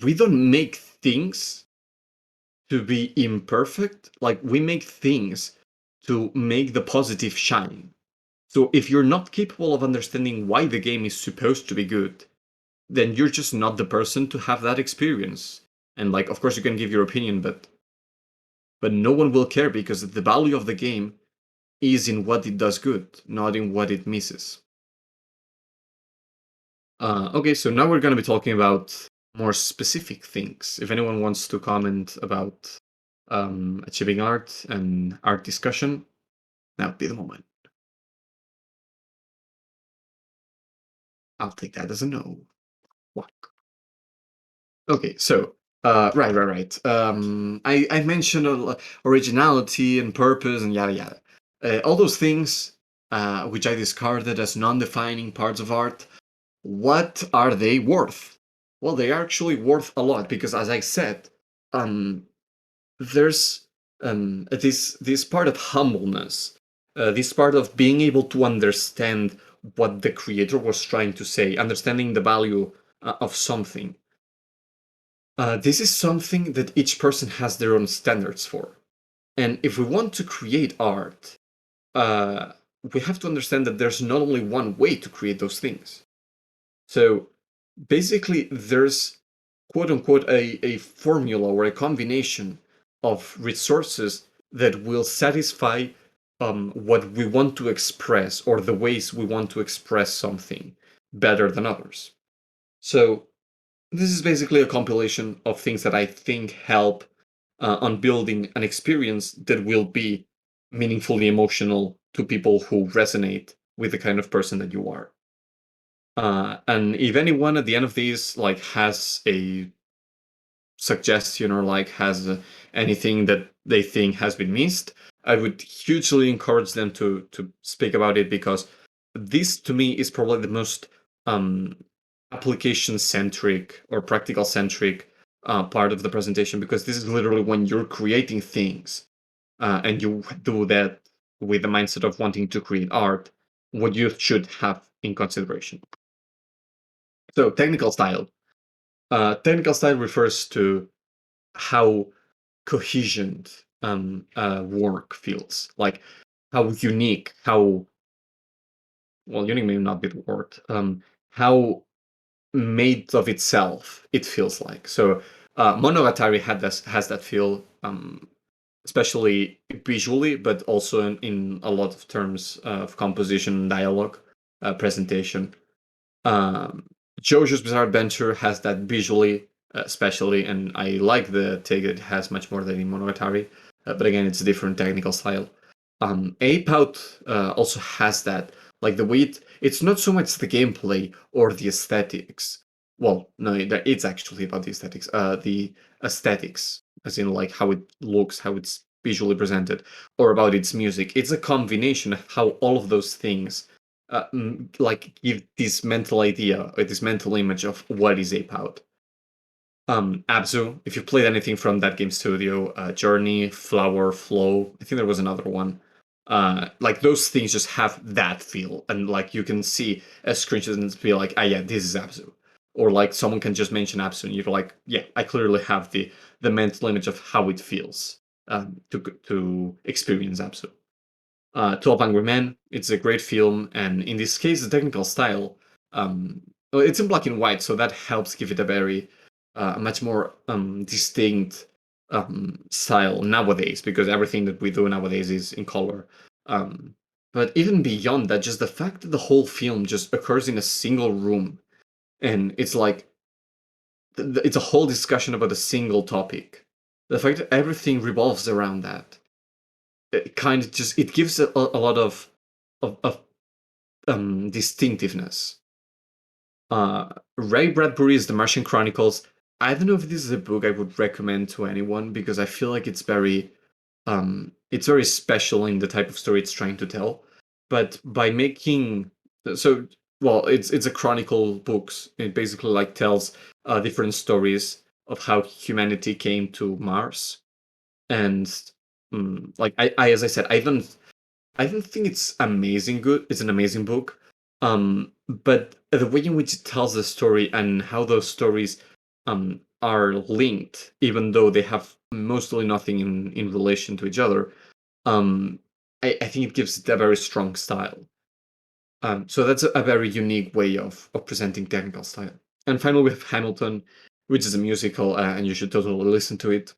we don't make things to be imperfect. Like, we make things to make the positive shine. So if you're not capable of understanding why the game is supposed to be good, then you're just not the person to have that experience. And like, of course you can give your opinion, but no one will care, because the value of the game is in what it does good, not in what it misses. Okay, so now we're going to be talking about more specific things. If anyone wants to comment about achieving art and art discussion, now would be the moment. I'll take that as a no. What? Okay, so right. I mentioned originality and purpose and yada yada. All those things, which I discarded as non-defining parts of art. What are they worth? Well, they are actually worth a lot, because, as I said, there's this part of humbleness, this part of being able to understand what the creator was trying to say, understanding the value of something. This is something that each person has their own standards for. And if we want to create art, we have to understand that there's not only one way to create those things. So basically, there's quote unquote a formula or a combination of resources that will satisfy what we want to express, or the ways we want to express something better than others. So this is basically a compilation of things that I think help on building an experience that will be meaningfully emotional to people who resonate with the kind of person that you are. And if anyone at the end of these like has a suggestion, or like has anything that they think has been missed, I would hugely encourage them to speak about it, because this to me is probably the most application centric or practical centric part of the presentation, because this is literally when you're creating things and you do that with the mindset of wanting to create art, what you should have in consideration. So technical style. Technical style refers to how cohesion work feels, like how unique, how well, unique may not be the word, how made of itself it feels like. So Monogatari has that feel, especially visually, but also in a lot of terms of composition, dialogue, presentation. JoJo's Bizarre Adventure has that visually, especially, and I like the take that it has much more than in Monogatari, but again, it's a different technical style. Ape Out also has that, like the way it's not so much the gameplay or the aesthetics. Well, no, it's actually about the aesthetics. The aesthetics, as in like how it looks, how it's visually presented, or about its music. It's a combination of how all of those things like give this mental idea or this mental image of what is Ape Out. Abzu, if you played anything from that game studio, Journey, Flower, Flow, I think there was another one. Like those things just have that feel, and like you can see a screenshot and be like, ah, yeah, this is Abzu. Or like someone can just mention Abzu, and you're like, yeah, I clearly have the mental image of how it feels to experience Abzu. 12 Angry Men, it's a great film, and in this case, the technical style, well, it's in black and white, so that helps give it a very, much more distinct style nowadays, because everything that we do nowadays is in color. But even beyond that, just the fact that the whole film just occurs in a single room, and it's like, it's a whole discussion about a single topic. The fact that everything revolves around that, it kind of just, it gives a lot of distinctiveness. Ray Bradbury's The Martian Chronicles. I don't know if this is a book I would recommend to anyone, because I feel like it's very special in the type of story it's trying to tell. But by making it's a chronicle books. It basically like tells different stories of how humanity came to Mars, and like I as I said, I don't think it's amazing good. It's an amazing book, But the way in which it tells the story and how those stories are linked, even though they have mostly nothing in relation to each other, I think it gives it a very strong style. So that's a very unique way of presenting technical style. And finally, we have Hamilton, which is a musical, and you should totally listen to it.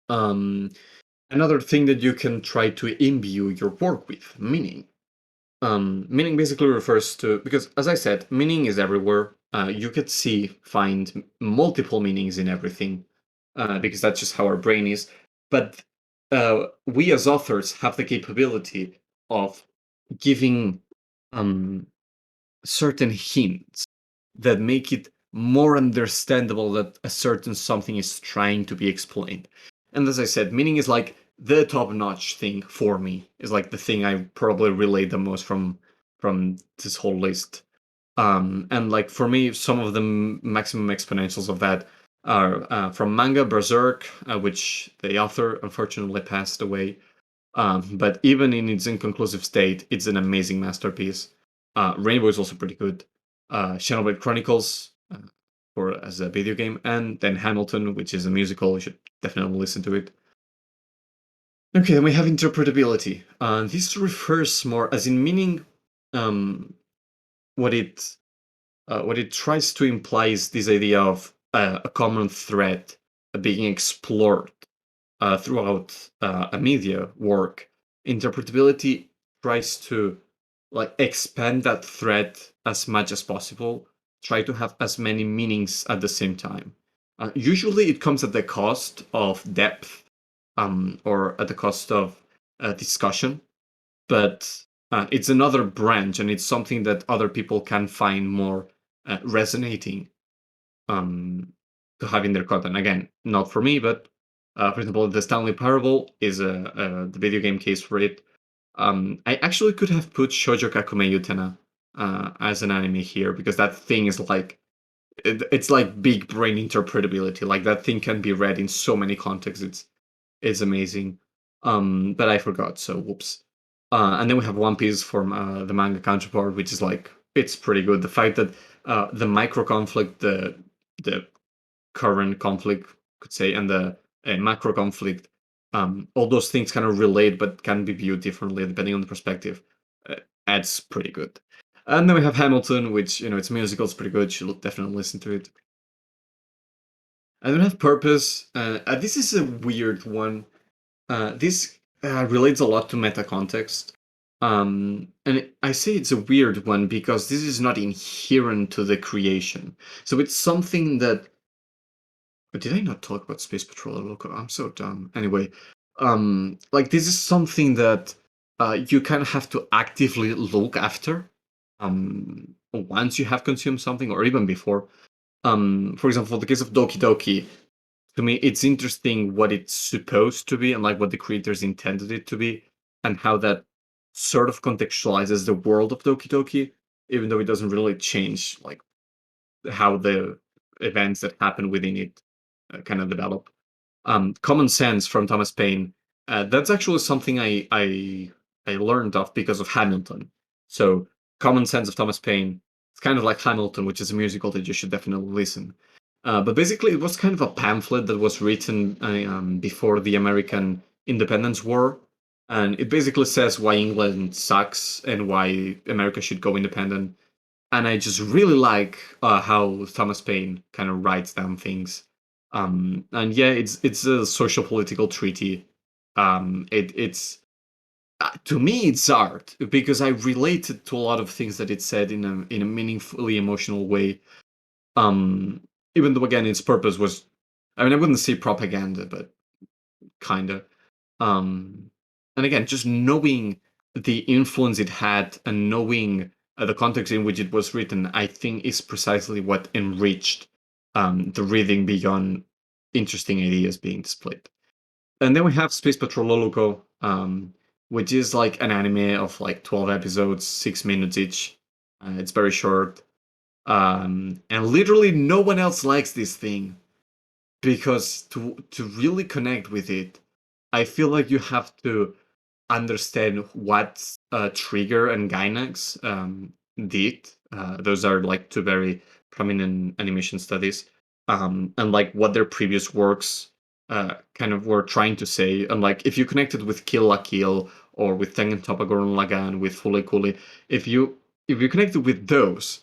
Another thing that you can try to imbue your work with, meaning. Meaning basically refers to, because as I said, meaning is everywhere. You could find multiple meanings in everything, because that's just how our brain is. But we as authors have the capability of giving certain hints that make it more understandable that a certain something is trying to be explained. And as I said, meaning is like the top-notch thing for me. Is like the thing I probably relate the most from this whole list. And like for me, some of the maximum exponentials of that are from manga Berserk, which the author unfortunately passed away. But even in its inconclusive state, it's an amazing masterpiece. Rainbow is also pretty good. Xenoblade Chronicles as a video game, and then Hamilton, which is a musical. You should definitely listen to it. Okay, then we have interpretability. This refers more, as in meaning, what it tries to imply is this idea of a common thread being explored throughout a media work. Interpretability tries to like expand that thread as much as possible, try to have as many meanings at the same time. Usually it comes at the cost of depth, or at the cost of discussion, but it's another branch, and it's something that other people can find more resonating to have in their content. Again, not for me, but for example, the Stanley Parable is the video game case for it. I actually could have put Shoujo Kakumei Utena as an anime here, because that thing is like it's like big brain interpretability. Like that thing can be read in so many contexts. It's amazing. But I forgot, so whoops. And then we have One Piece from the manga counterpart, which is like it's pretty good. The fact that the micro conflict, the current conflict, could say, and the macro conflict, all those things kind of relate, but can be viewed differently depending on the perspective. Adds pretty good. And then we have Hamilton, which its musical is pretty good. You should definitely listen to it. I don't have purpose. This is a weird one. This relates a lot to meta context. And I say it's a weird one because this is not inherent to the creation. So it's something that. But did I not talk about Space Patrol Loco? I'm so dumb. Anyway, like this is something that you kind of have to actively look after. Once you have consumed something, or even before. For example, for the case of Doki Doki, to me, it's interesting what it's supposed to be and like what the creators intended it to be, and how that sort of contextualizes the world of Doki Doki, even though it doesn't really change like how the events that happen within it kind of develop. Common Sense from Thomas Paine. That's actually something I learned of because of Hamilton. So Common Sense of Thomas Paine. It's kind of like Hamilton, which is a musical that you should definitely listen. But basically, it was kind of a pamphlet that was written before the American Independence War, and it basically says why England sucks and why America should go independent. And I just really like how Thomas Paine kind of writes down things. And yeah, it's a social political treaty. It's to me it's art because I related to a lot of things that it said in a meaningfully emotional way. Even though again its purpose was, I mean, I wouldn't say propaganda, but kinda. And again, just knowing the influence it had and knowing the context in which it was written, I think is precisely what enriched the reading beyond interesting ideas being displayed. And then we have Space Patrol Loloco, which is like an anime of like 12 episodes, 6 minutes each. It's very short. And literally no one else likes this thing, because to really connect with it, I feel like you have to understand what Trigger and Gainax did. Those are like two very prominent animation studies, and like what their previous works kind of were trying to say. And like if you connected with Kill la Kill or with Tengen Toppa Gurren Lagann, with Fooly Cooly, if you connected with those,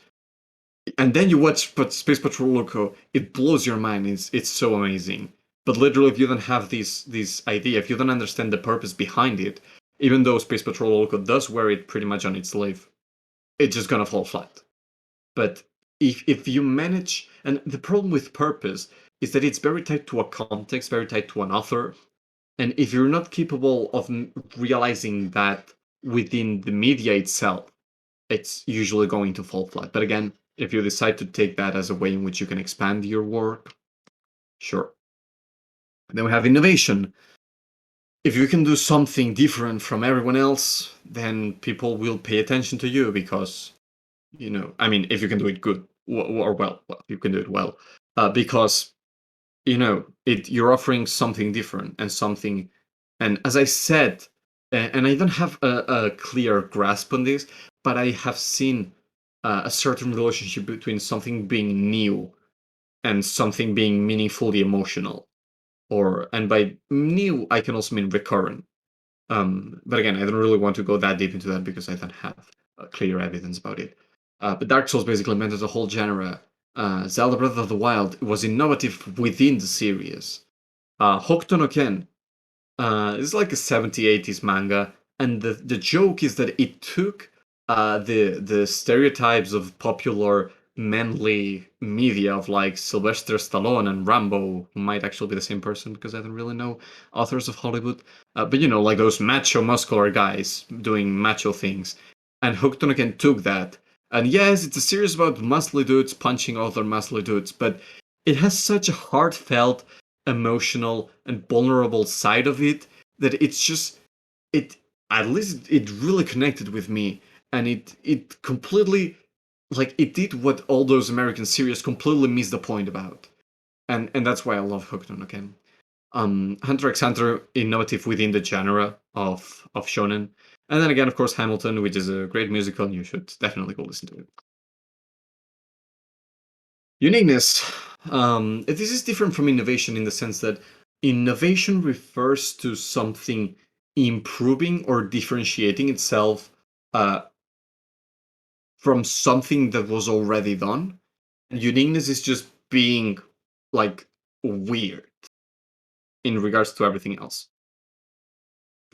and then you watch Space Patrol Loco, it blows your mind. It's so amazing. But literally, if you don't have this idea, if you don't understand the purpose behind it, even though Space Patrol Loco does wear it pretty much on its sleeve, it's just gonna fall flat. But if you manage, and the problem with purpose is that it's very tied to a context, very tied to an author, and if you're not capable of realizing that within the media itself, it's usually going to fall flat. But again, if you decide to take that as a way in which you can expand your work, sure. And then we have innovation. If you can do something different from everyone else, then people will pay attention to you because, I mean, if you can do it good or well, you can do it well. Because, you're offering something different and something. And as I said, and I don't have a clear grasp on this, but I have seen a certain relationship between something being new and something being meaningfully emotional. And by new, I can also mean recurrent. But again, I don't really want to go that deep into that because I don't have clear evidence about it. But Dark Souls basically invented a whole genre. Zelda Breath of the Wild was innovative within the series. Hokuto no Ken is like a 70s, 80s manga, and the joke is that it took the stereotypes of popular manly media of like Sylvester Stallone and Rambo, who might actually be the same person because I don't really know authors of Hollywood, but like those macho muscular guys doing macho things. And Hokuto no Ken took that, and yes, it's a series about muscly dudes punching other muscly dudes, but it has such a heartfelt, emotional, and vulnerable side of it that it's just it at least it really connected with me, and it completely, like, it did what all those American series completely missed the point about, and that's why I love Hokuto no Ken. Hunter x Hunter, innovative within the genre of shonen, and then again, of course, Hamilton, which is a great musical, and you should definitely go listen to it. Uniqueness. This is different from innovation in the sense that innovation refers to something improving or differentiating itself uh, from something that was already done. And uniqueness is just being like weird in regards to everything else.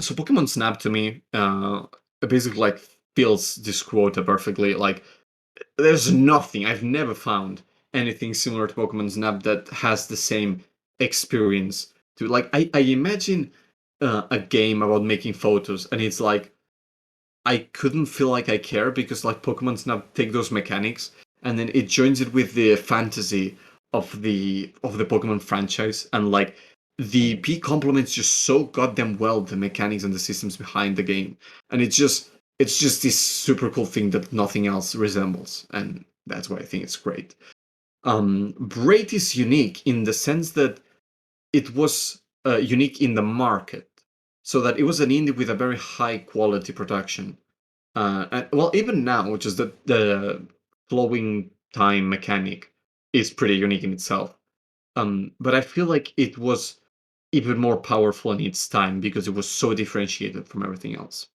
So Pokemon Snap to me basically like feels this quota perfectly. Like, there's nothing, I've never found anything similar to Pokemon Snap that has the same experience. To like, I imagine a game about making photos, and it's like I couldn't feel like I care because like Pokemon Snap take those mechanics and then it joins it with the fantasy of the Pokemon franchise, and like the P complements just so goddamn well the mechanics and the systems behind the game, and it's just this super cool thing that nothing else resembles, and that's why I think it's great. Braid is unique in the sense that it was unique in the market, so that it was an indie with a very high quality production. And, well, even now, which is the flowing time mechanic is pretty unique in itself. But I feel like it was even more powerful in its time because it was so differentiated from everything else.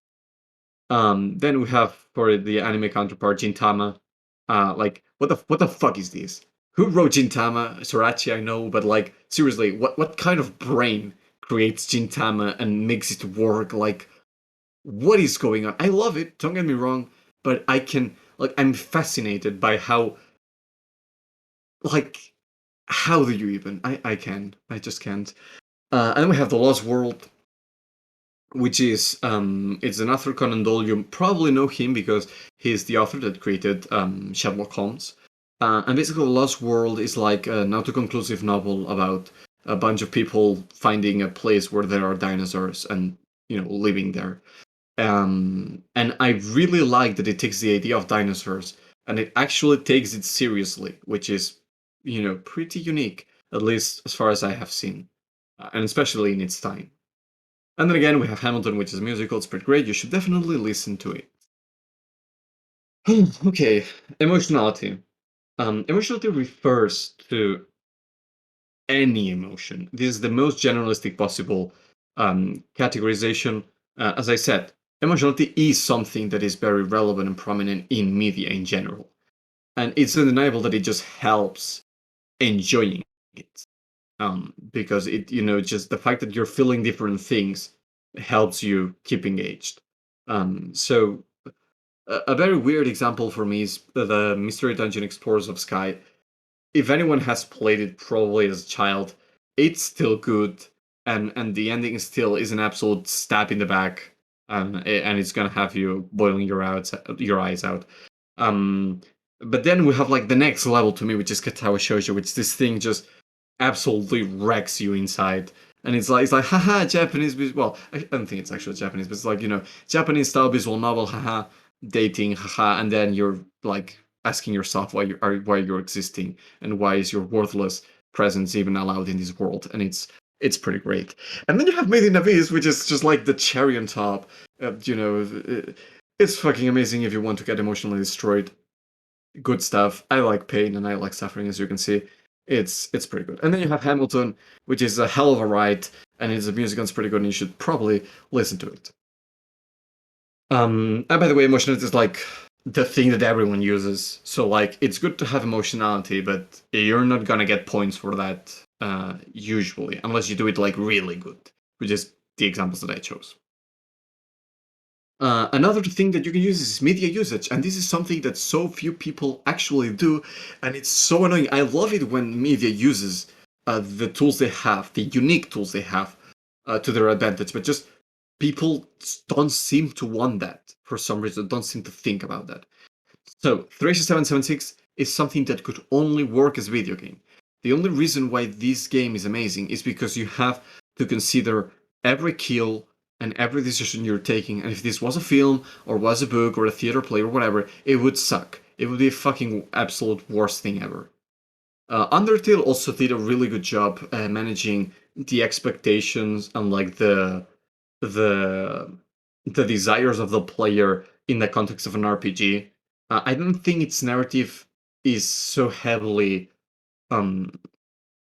Then we have for the anime counterpart Gintama. Like, what the fuck is this? Who wrote Gintama? Sorachi, I know, but like, seriously, what kind of brain creates Gintama and makes it work? Like, what is going on? I love it, don't get me wrong, but I'm fascinated by how, like, how do you even? I just can't. And then we have The Lost World, which is it's an Arthur Conan Doyle. You probably know him because he's the author that created Sherlock Holmes. And basically, Lost World is like an autoconclusive novel about a bunch of people finding a place where there are dinosaurs and living there. And I really like that it takes the idea of dinosaurs and it actually takes it seriously, which is pretty unique, at least as far as I have seen, and especially in its time. And then again, we have Hamilton, which is a musical. It's pretty great. You should definitely listen to it. Okay, emotionality. Emotionality refers to any emotion. This is the most generalistic possible categorization. As I said, emotionality is something that is very relevant and prominent in media in general. And it's undeniable that it just helps enjoying it. Because it, just the fact that you're feeling different things helps you keep engaged. So a very weird example for me is the Mystery Dungeon Explorers of Sky. If anyone has played it probably as a child, it's still good, and the ending still is an absolute stab in the back, and it's gonna have you boiling your eyes out. Um, but then we have like the next level to me, which is Katawa Shoujo, which this thing just absolutely wrecks you inside. And it's like haha Japanese well, I don't think it's actually Japanese, but it's like, Japanese style visual novel, haha, dating, haha, and then you're like asking yourself why you're existing and why is your worthless presence even allowed in this world, and it's pretty great. And then you have Made in Abyss, which is just like the cherry on top. It's fucking amazing if you want to get emotionally destroyed. Good stuff. I like pain and I like suffering, as you can see. It's pretty good. And then you have Hamilton, which is a hell of a ride, and its music is pretty good, and you should probably listen to it. And by the way, emotionality is like the thing that everyone uses. So like, it's good to have emotionality, but you're not gonna get points for that usually, unless you do it like really good, which is the examples that I chose. Another thing that you can use is media usage, and this is something that so few people actually do, and it's so annoying. I love it when media uses the tools they have, the unique tools they have, to their advantage, but just people don't seem to want that for some reason, don't seem to think about that. So, Thracia 776 is something that could only work as a video game. The only reason why this game is amazing is because you have to consider every kill and every decision you're taking, and if this was a film, or was a book, or a theater play, or whatever, it would suck. It would be a fucking absolute worst thing ever. Undertale also did a really good job managing the expectations and like the the desires of the player in the context of an RPG. I don't think its narrative is so heavily um,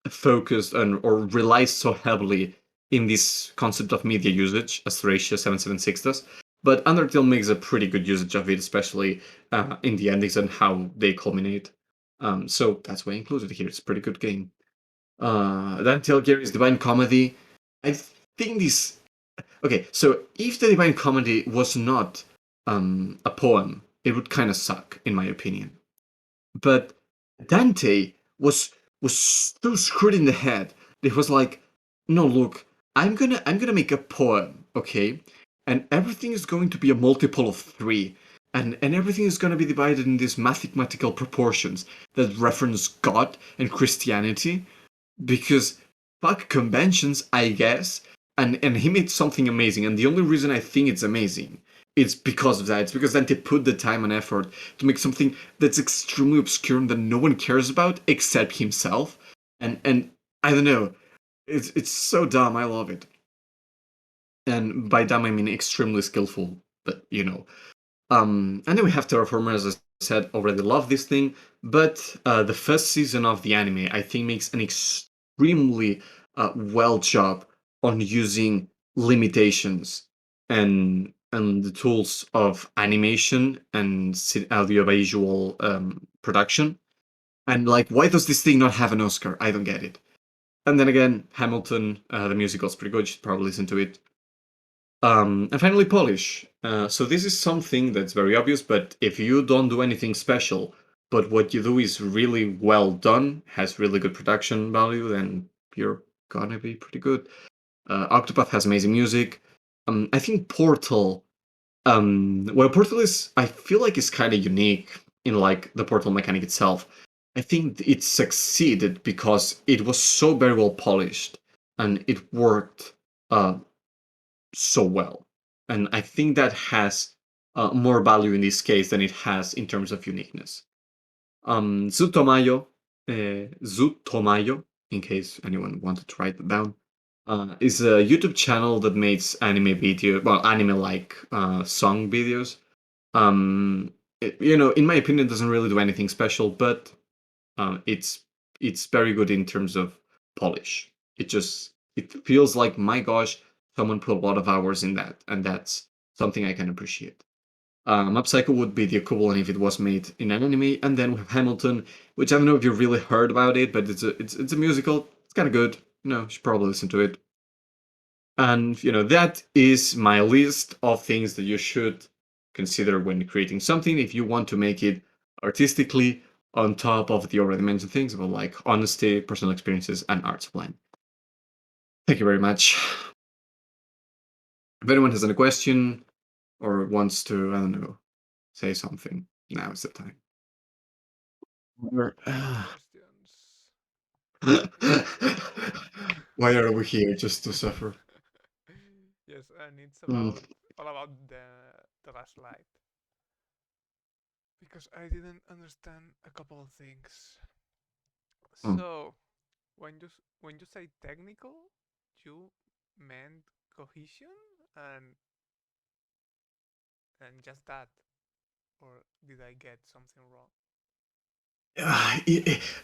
focused or relies so heavily in this concept of media usage as Thracia 776 does. But Undertale makes a pretty good usage of it, especially in the endings and how they culminate. So that's why I included it here. It's a pretty good game. Then Gear is Divine Comedy. I think this. Okay, so if the Divine Comedy was not a poem, it would kind of suck, in my opinion. But Dante was so screwed in the head that he was like, no, look, I'm gonna make a poem, okay, and everything is going to be a multiple of 3, and everything is gonna be divided in these mathematical proportions that reference God and Christianity, because fuck conventions, I guess. And he made something amazing, and the only reason I think it's amazing it's because of that. It's because then they put the time and effort to make something that's extremely obscure and that no one cares about except himself. And I don't know. It's so dumb. I love it. And by dumb I mean extremely skillful, but and then we have Terraformer, as I said, already love this thing. But the first season of the anime, I think, makes an extremely well job on using limitations and the tools of animation and audiovisual production. And like, why does this thing not have an Oscar? I don't get it. And then again, Hamilton, the musical's pretty good. You should probably listen to it. And finally, polish. So this is something that's very obvious, but if you don't do anything special, but what you do is really well done, has really good production value, then you're gonna be pretty good. Octopath has amazing music. I think Portal. Well, Portal is, I feel like, is kind of unique in like the Portal mechanic itself. I think it succeeded because it was so very well polished and it worked so well. And I think that has more value in this case than it has in terms of uniqueness. Zutomayo, in case anyone wanted to write it down, is a YouTube channel that makes anime-like song videos. In my opinion, it doesn't really do anything special, but it's very good in terms of polish. It feels like, my gosh, someone put a lot of hours in that, and that's something I can appreciate. Mob Psycho would be the equivalent if it was made in an anime, and then with Hamilton, which I don't know if you really heard about it, but it's a musical. It's kind of good. You should probably listen to it. And that is my list of things that you should consider when creating something if you want to make it artistically on top of the already mentioned things about like honesty, personal experiences, and art supply. Thank you very much. If anyone has any question or wants to, I don't know, say something, now is the time. Questions. Why are we here? Just to suffer? Yes, and it's Mm. all about the last slide. Because I didn't understand a couple of things. Mm. So, when you say technical, you meant cohesion and just that, or did I get something wrong?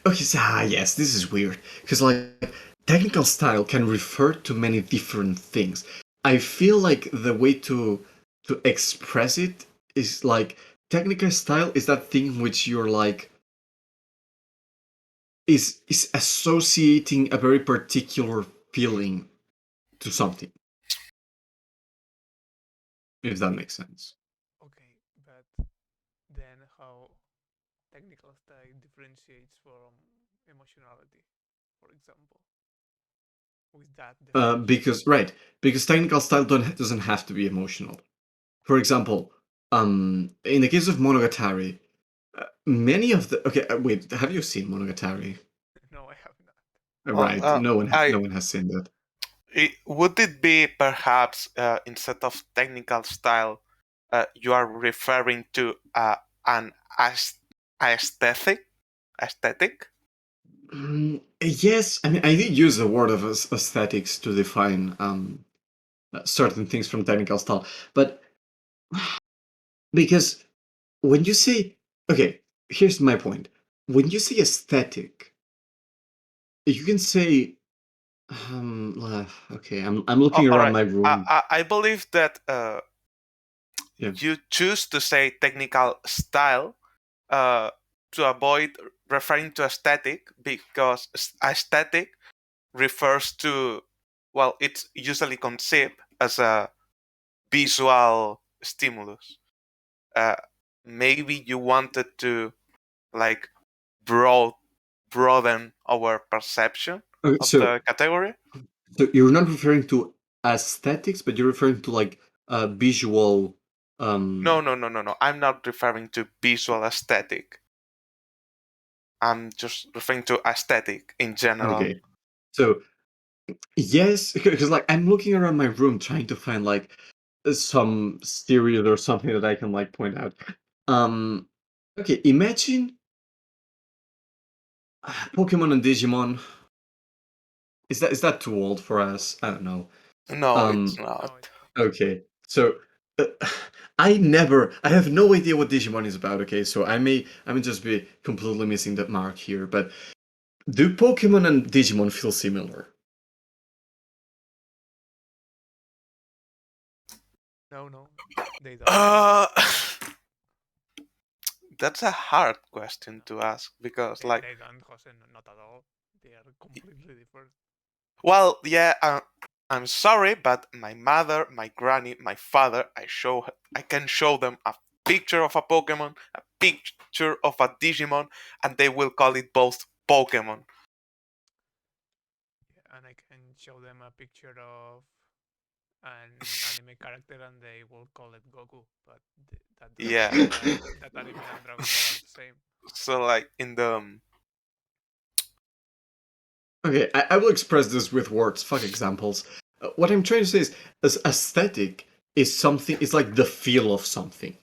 Okay, so yes, this is weird because like technical style can refer to many different things. I feel like the way to express it is like technical style is that thing which you're like is associating a very particular feeling to something. If that makes sense. Okay, but then how technical style differentiates from emotionality, for example, with that definition? Because technical style doesn't have to be emotional. For example, in the case of Monogatari, many of the wait, have you seen Monogatari? No, I have not. Well, Right, I no one has seen that. would it be perhaps instead of technical style, you are referring to an aesthetic? Aesthetic? Yes, I mean I did use the word of aesthetics to define certain things from technical style, but because when you say okay, here's my point. When you say aesthetic, you can say okay, I'm looking All around right. my room. I believe that Yeah. you choose to say technical style uh, to avoid referring to aesthetic because aesthetic refers to, well, it's usually conceived as a visual stimulus. Uh, Maybe you wanted to like broaden our perception Okay, of the category. so you're not referring to aesthetics, but you're referring to like visual. No, no, no, no, no. I'm not referring to visual aesthetic. I'm just referring to aesthetic in general. Okay, so yes, because like I'm looking around my room trying to find like some series or something that I can like point out. Um, okay, imagine Pokemon and Digimon. Is that too old for us? I don't know. No, it's Um, No, not. okay, so uh, I have no idea what Digimon is about. Okay, so I may just be completely missing that mark here, but do Pokemon and Digimon feel similar? no, they don't. Uh, that's a hard question to ask because, like, They don't, Jose, not at all. They are completely different. well, yeah, I'm sorry, but my mother, my granny, my father, I can show them a picture of a Pokemon, a picture of a Digimon, and they will call it both Pokemon. Yeah, and I can show them a picture of an anime character and they will call it Goku, but that doesn't Yeah. mean that anime and Dragon Ball are the same. So, like, in the Okay, I will express this with words. Fuck examples. What I'm trying to say is, as aesthetic is something. It's like the feel of something,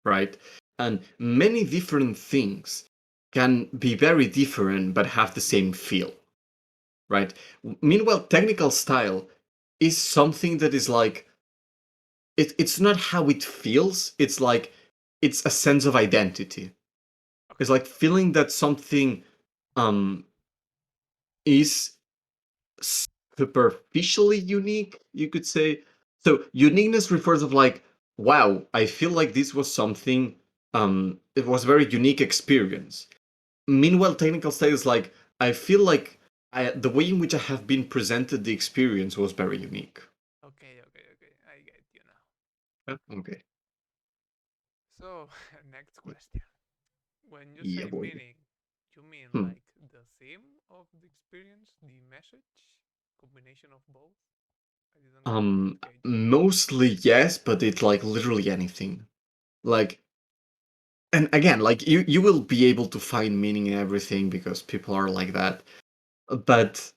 right? And many different things can be very different but have the same feel. right? Meanwhile, technical style is something that is like it's not how it feels. It's like it's a sense of identity. It's like feeling that something um is superficially unique, you could say. So uniqueness refers of like, wow, I feel like this was something it was a very unique experience. Meanwhile, technical style is like, I feel like the way in which I have been presented the experience was very unique. Okay, I get you now. Okay. So, next question. When you Yeah, say boy. meaning, you mean Hmm. like the theme of the experience, the message, combination of both? I didn't quite get you. Mostly yes, but it's like literally anything. Like, and again, like you will be able to find meaning in everything because people are like that. But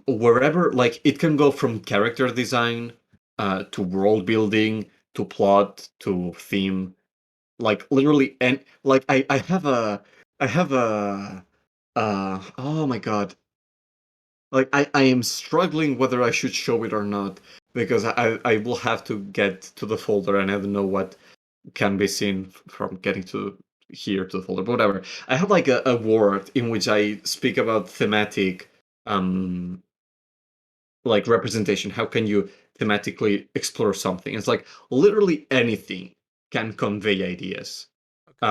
wherever, like, it can go from character design to world building to plot to theme, like literally. And like I have a oh my god, like I am struggling whether I should show it or not, because I will have to get to the folder and I don't know what can be seen from getting to here to the folder. But whatever. I have like a word in which I speak about thematic um like representation. How can you thematically explore something? It's like literally anything can convey ideas. Okay.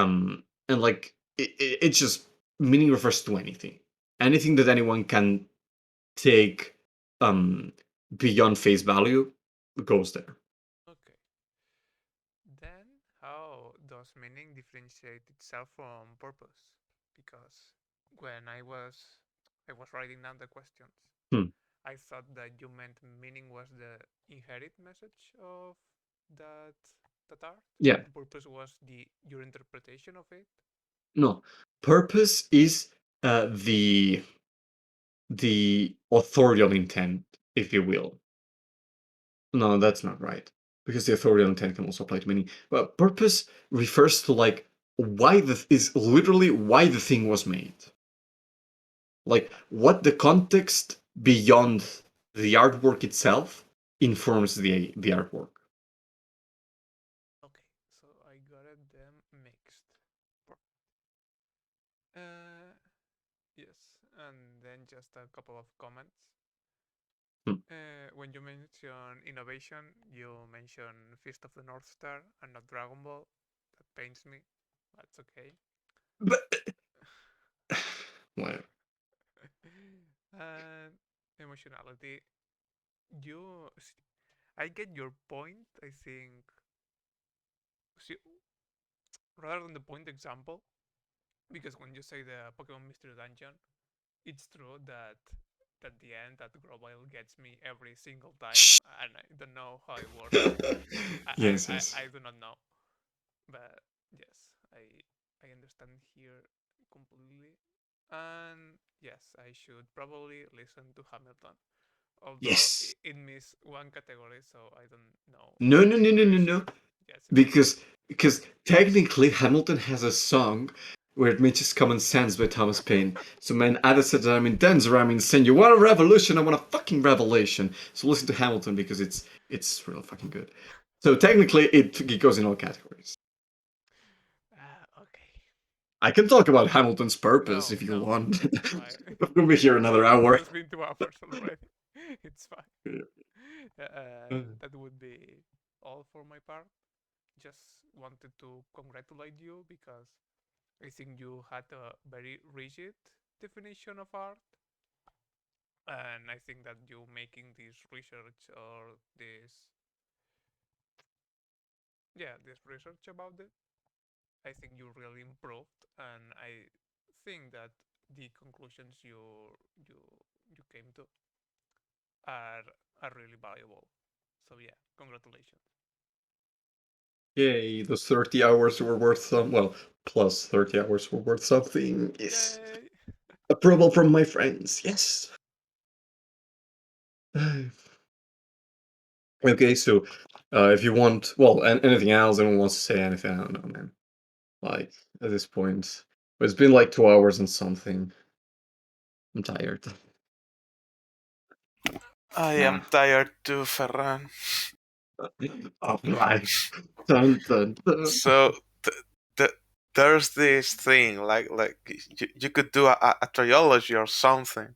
And like it's just meaning refers to anything. Anything that anyone can take beyond face value goes there. Okay. Then, how does meaning differentiate itself from purpose? Because when I was writing down the questions, Hmm. I thought that you meant meaning was the inherent message of that that art, Yeah. and purpose was the your interpretation of it. No. Purpose is the authorial intent, if you will. No, that's not right. Because the authorial intent can also apply to meaning. But purpose refers to like why is literally why the thing was made. Like what the context beyond the artwork itself informs the artwork. Okay, so I got it them mixed. Uh, yes, and then just a couple of comments. Hmm. When you mention innovation, you mention Fist of the North Star and not Dragon Ball. That pains me. That's okay. But whatever. And emotionality. You, I get your point. I think, see, rather than the point example, because when you say the Pokemon Mystery Dungeon, it's true that at the end that Grovyle gets me every single time, and I don't know how it works. Yes, yes. I do not know, but yes, I understand here completely. And yes, I should probably listen to Hamilton, although Yes. it missed one category, so I don't know No, no, no, which no, no, version. no. Yes, it does. Because technically Hamilton has a song where it mentions Common Sense by Thomas Paine. So man, Ada said that I'm in Denzer, I'm insane. You want a revolution? I want a fucking revelation. So listen to Hamilton because it's really fucking good. So technically it goes in all categories. Okay. I can talk about Hamilton's purpose No, if you no, want. it's fine. We'll be here another It hour. has been 2 hours already. It's fine. That would be all for my part. Just wanted to congratulate you because I think you had a very rigid definition of art, and I think that you making this research or this research about it, I think you really improved, and I think that the conclusions you you came to are are really valuable. So yeah, congratulations. Yay, those 30 hours were worth some. Well, plus 30 hours were worth something. Yes. Yay! Approval from my friends. Yes. Okay, so if you want, well, anything else, anyone wants to say anything, I don't know, man. Like, at this point, it's been like 2 hours and something. I'm tired. I am tired too, Ferran. Of life. Dun, dun, dun. So there's this thing like you could do a trilogy or something